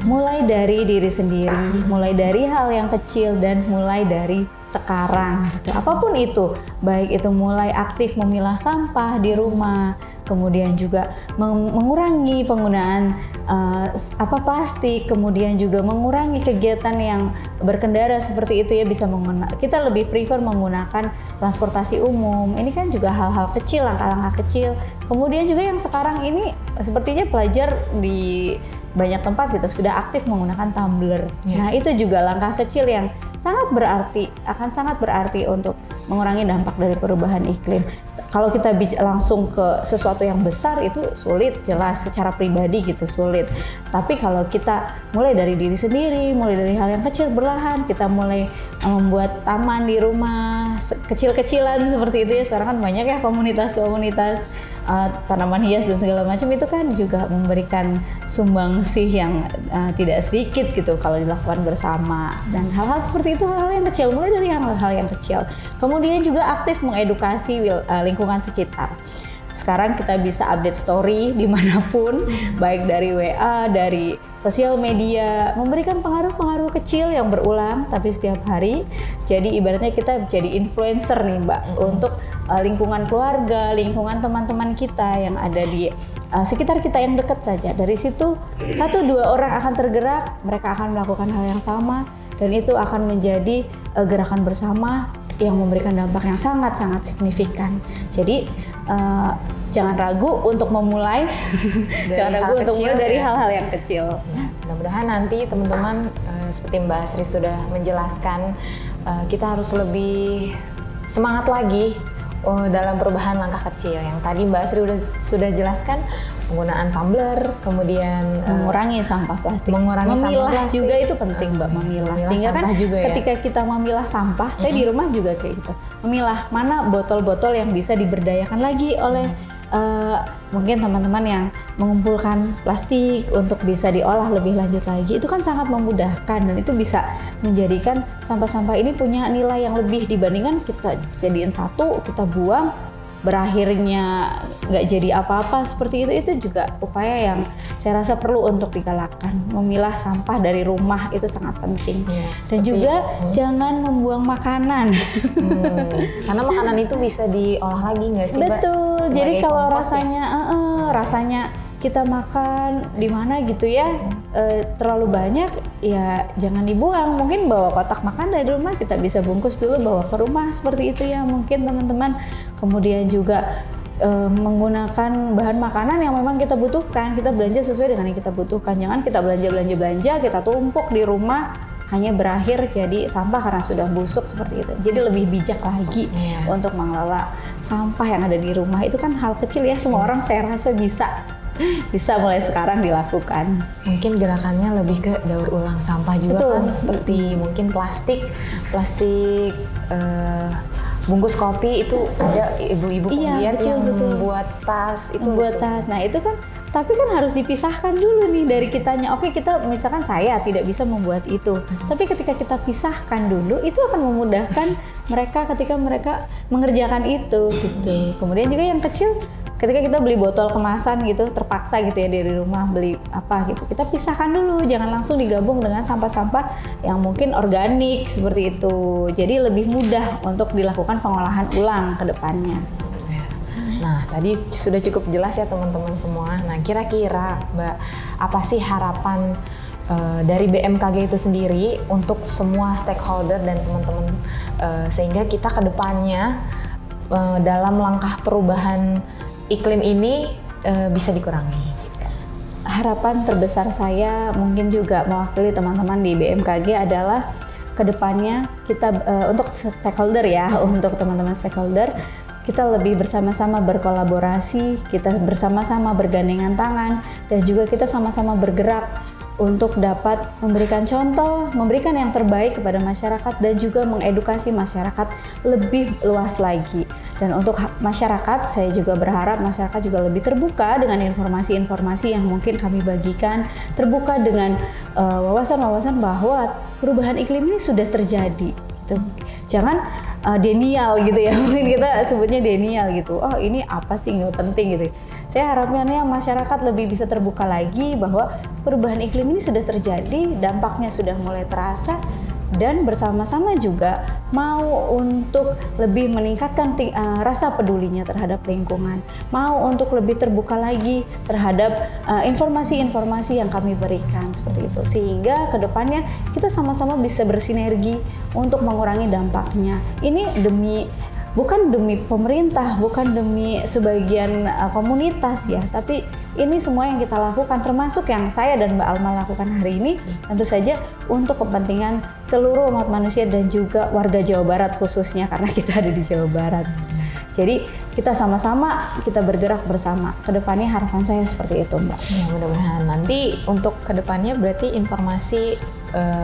mulai dari diri sendiri, mulai dari hal yang kecil dan mulai dari sekarang gitu. Apapun itu, baik itu mulai aktif memilah sampah di rumah, kemudian juga mengurangi penggunaan plastik, kemudian juga mengurangi kegiatan yang berkendara seperti itu ya, kita lebih prefer menggunakan transportasi umum. Ini kan juga hal-hal kecil, langkah-langkah kecil. Kemudian juga yang sekarang ini sepertinya pelajar di banyak tempat gitu sudah aktif menggunakan tumbler. Nah itu juga langkah kecil yang akan sangat berarti untuk mengurangi dampak dari perubahan iklim. Kalau kita langsung ke sesuatu yang besar itu sulit, jelas secara pribadi gitu sulit. Tapi kalau kita mulai dari diri sendiri, mulai dari hal yang kecil berlahan, kita mulai membuat taman di rumah kecil-kecilan seperti itu ya. Sekarang kan banyak ya komunitas-komunitas tanaman hias dan segala macam itu kan juga memberikan sumbangsih yang tidak sedikit gitu kalau dilakukan bersama. Dan hal-hal seperti itu hal-hal yang kecil, mulai dari hal-hal yang kecil. Kemudian juga aktif mengedukasi lingkungan sekitar. Sekarang kita bisa update story dimanapun, baik dari WA, dari sosial media, memberikan pengaruh-pengaruh kecil yang berulang tapi setiap hari. Jadi ibaratnya kita jadi influencer nih Mbak, untuk lingkungan keluarga, lingkungan teman-teman kita yang ada di sekitar kita yang dekat saja. Dari situ 1-2 orang akan tergerak, mereka akan melakukan hal yang sama dan itu akan menjadi gerakan bersama yang memberikan dampak yang sangat-sangat signifikan. Jadi jangan ragu untuk memulai, jangan ragu untuk mulai dari hal-hal yang kecil. Ya, mudah-mudahan nanti teman-teman seperti Mbak Asri sudah menjelaskan, kita harus lebih semangat lagi dalam perubahan langkah kecil. Yang tadi Mbak Asri sudah jelaskan, penggunaan tumbler, kemudian mengurangi sampah plastik. Memilah sampah plastik juga itu penting Mbak, memilah. Sehingga kan ketika kita memilah sampah, saya di rumah juga kayak gitu. Memilah mana botol-botol yang bisa diberdayakan lagi oleh mungkin teman-teman yang mengumpulkan plastik untuk bisa diolah lebih lanjut lagi. Itu kan sangat memudahkan dan itu bisa menjadikan sampah-sampah ini punya nilai yang lebih dibandingkan kita jadiin satu, kita buang, berakhirnya nggak jadi apa-apa seperti itu juga upaya yang saya rasa perlu untuk digalakkan. Memilah sampah dari rumah itu sangat penting. Ya, dan juga jangan membuang makanan. Karena makanan itu bisa diolah lagi nggak sih Mbak? Betul. Jadi kalau rasanya kita makan di mana gitu ya terlalu banyak ya jangan dibuang. Mungkin bawa kotak makan dari rumah, kita bisa bungkus dulu bawa ke rumah seperti itu ya mungkin teman-teman. Kemudian juga menggunakan bahan makanan yang memang kita butuhkan, kita belanja sesuai dengan yang kita butuhkan. Jangan kita belanja kita tumpuk di rumah hanya berakhir jadi sampah karena sudah busuk seperti itu. Jadi lebih bijak lagi untuk mengelola sampah yang ada di rumah. Itu kan hal kecil ya, semua orang saya rasa bisa mulai sekarang dilakukan. Mungkin gerakannya lebih ke daur ulang sampah juga. Betul. Kan seperti mungkin plastik bungkus kopi itu ada ibu-ibu penggiat yang membuat tas itu. Membuat tas. Nah, itu kan tapi kan harus dipisahkan dulu nih dari kitanya. Oke, kita misalkan saya tidak bisa membuat itu. Tapi ketika kita pisahkan dulu, itu akan memudahkan mereka ketika mereka mengerjakan itu gitu. Kemudian juga yang kecil, ketika kita beli botol kemasan gitu, terpaksa gitu ya dari rumah beli apa gitu, kita pisahkan dulu, jangan langsung digabung dengan sampah-sampah yang mungkin organik seperti itu. Jadi lebih mudah untuk dilakukan pengolahan ulang ke depannya. Nah, tadi sudah cukup jelas ya teman-teman semua. Nah, kira-kira Mbak, apa sih harapan dari BMKG itu sendiri untuk semua stakeholder dan teman-teman sehingga kita ke depannya dalam langkah perubahan iklim ini bisa dikurangi? Harapan terbesar saya mungkin juga mewakili teman-teman di BMKG adalah kedepannya kita untuk stakeholder ya, untuk teman-teman stakeholder, kita lebih bersama-sama berkolaborasi, kita bersama-sama bergandengan tangan, dan juga kita sama-sama bergerak untuk dapat memberikan contoh, memberikan yang terbaik kepada masyarakat dan juga mengedukasi masyarakat lebih luas lagi. Dan untuk masyarakat, saya juga berharap masyarakat juga lebih terbuka dengan informasi-informasi yang mungkin kami bagikan, terbuka dengan wawasan-wawasan bahwa perubahan iklim ini sudah terjadi. Gitu. Jangan denial gitu ya, mungkin kita sebutnya denial gitu. Oh ini apa sih, nggak penting gitu. Saya harapannya masyarakat lebih bisa terbuka lagi bahwa perubahan iklim ini sudah terjadi, dampaknya sudah mulai terasa, dan bersama-sama juga mau untuk lebih meningkatkan rasa pedulinya terhadap lingkungan, mau untuk lebih terbuka lagi terhadap informasi-informasi yang kami berikan seperti itu, sehingga kedepannya kita sama-sama bisa bersinergi untuk mengurangi dampaknya. Ini bukan demi pemerintah, bukan demi sebagian komunitas ya, tapi ini semua yang kita lakukan, termasuk yang saya dan Mbak Alma lakukan hari ini, tentu saja untuk kepentingan seluruh umat manusia dan juga warga Jawa Barat khususnya, karena kita ada di Jawa Barat. Jadi kita sama-sama, kita bergerak bersama. Kedepannya harapan saya seperti itu Mbak. Ya, mudah-mudahan nanti untuk kedepannya berarti informasi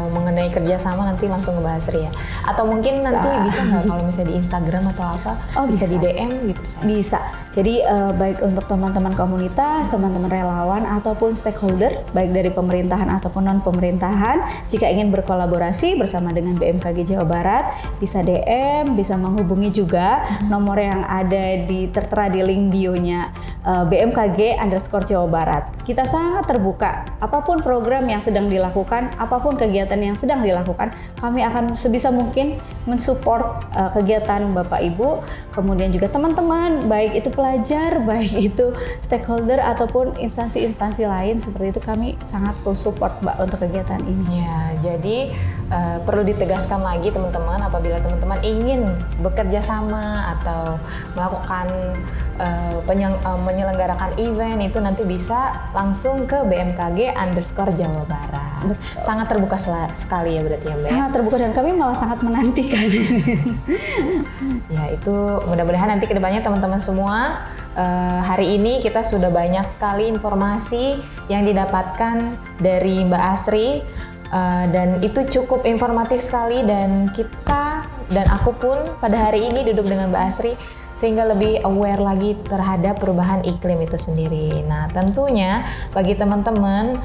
mengenai kerjasama nanti langsung ke Mbak Asri ya? Atau mungkin nanti bisa nggak kalau misalnya di Instagram atau apa, bisa di DM gitu? Bisa. Jadi baik untuk teman-teman komunitas, teman-teman relawan ataupun stakeholder, baik dari pemerintahan ataupun non pemerintahan, jika ingin berkolaborasi bersama dengan BMKG Jawa Barat, bisa DM, bisa menghubungi juga nomor yang ada tertera di link bio-nya BMKG_Jawa Barat. Kita sangat terbuka, apapun program yang sedang dilakukan, apapun kegiatan yang sedang dilakukan, kami akan sebisa mungkin mensupport kegiatan Bapak Ibu, kemudian juga teman-teman, baik itu pelajar, baik itu stakeholder ataupun instansi-instansi lain seperti itu, kami sangat full support Mbak untuk kegiatan ini. Ya, jadi perlu ditegaskan lagi teman-teman, apabila teman-teman ingin bekerja sama atau melakukan menyelenggarakan event itu nanti bisa langsung ke BMKG_Jawa Barat. Betul. Sangat terbuka sekali ya berarti ya Mbak. Sangat terbuka dan kami malah sangat menantikan. Ya itu mudah-mudahan nanti kedepannya teman-teman semua hari ini kita sudah banyak sekali informasi yang didapatkan dari Mbak Asri dan itu cukup informatif sekali, dan kita dan aku pun pada hari ini duduk dengan Mbak Asri sehingga lebih aware lagi terhadap perubahan iklim itu sendiri. Nah tentunya bagi teman-teman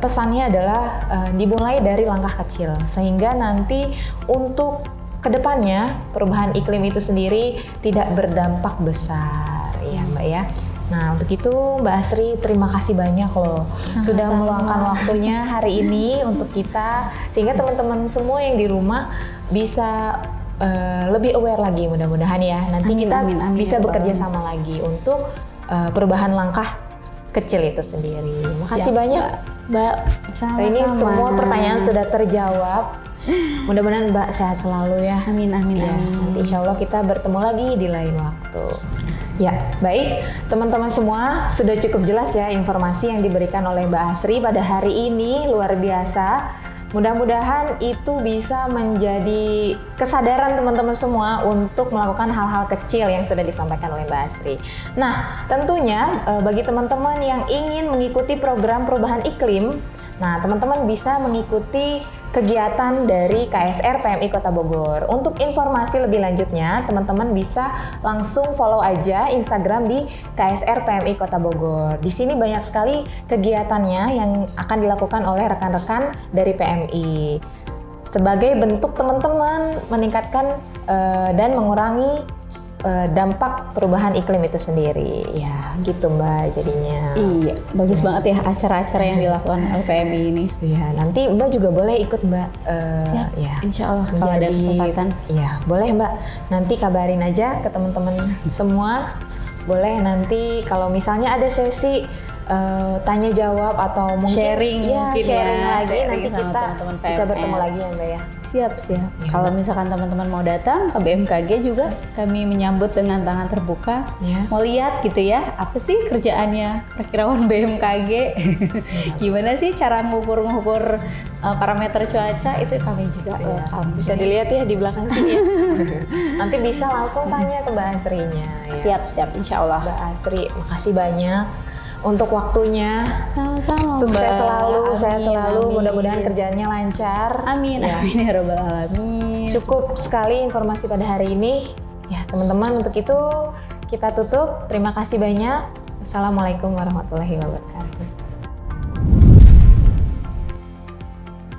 pesannya adalah dimulai dari langkah kecil sehingga nanti untuk kedepannya perubahan iklim itu sendiri tidak berdampak besar ya Mbak ya. Nah untuk itu Mbak Asri terima kasih banyak loh sudah meluangkan waktunya hari ini untuk kita, sehingga teman-teman semua yang di rumah bisa lebih aware lagi, mudah-mudahan ya nanti kita bisa bekerja sama lagi untuk perubahan langkah kecil itu sendiri. Makasih banyak Mbak. Sama-sama. Ini semua pertanyaan sudah terjawab. Mudah-mudahan Mbak sehat selalu ya. Amin. Nanti insya Allah kita bertemu lagi di lain waktu. Ya, baik teman-teman semua, sudah cukup jelas ya informasi yang diberikan oleh Mbak Asri pada hari ini, luar biasa. Mudah-mudahan itu bisa menjadi kesadaran teman-teman semua untuk melakukan hal-hal kecil yang sudah disampaikan oleh Mbak Asri. Nah, tentunya bagi teman-teman yang ingin mengikuti program perubahan iklim, nah teman-teman bisa mengikuti kegiatan dari KSR PMI Kota Bogor. Untuk informasi lebih lanjutnya, teman-teman bisa langsung follow aja Instagram di KSR PMI Kota Bogor. Di sini banyak sekali kegiatannya yang akan dilakukan oleh rekan-rekan dari PMI. Sebagai bentuk teman-teman meningkatkan dan mengurangi dampak perubahan iklim itu sendiri. Ya, gitu Mbak jadinya. Iya, bagus banget ya acara-acara yang dilakukan oleh PMI ini. Iya, nanti Mbak juga boleh ikut Mbak. Siap, ya. Insya Allah kalau ada kesempatan. Iya, boleh Mbak. Nanti kabarin aja ke teman-teman semua. Boleh nanti kalau misalnya ada sesi tanya jawab atau mungkin sharing lagi nanti sama kita teman-teman bisa PMR. bertemu lagi ya Mbak ya. Siap. Kalau misalkan teman-teman mau datang ke BMKG juga kami menyambut dengan tangan terbuka. Ya. Mau lihat gitu ya, apa sih kerjaannya Prakirawan BMKG? Gimana sih cara ngukur parameter cuaca, itu kami juga welcome. Bisa dilihat ya di belakang sini ya. Nanti bisa langsung tanya ke Mbak Asrinya ya. Siap, insya Allah. Mbak Asri, makasih banyak untuk waktunya. Sama-sama. Sukses Mbak. selalu, sehat Amin, selalu. amin. Mudah-mudahan kerjaannya lancar. Amin ya rabbal alamin. Cukup sekali informasi pada hari ini. Ya teman-teman, untuk itu kita tutup. Terima kasih banyak. Wassalamualaikum warahmatullahi wabarakatuh.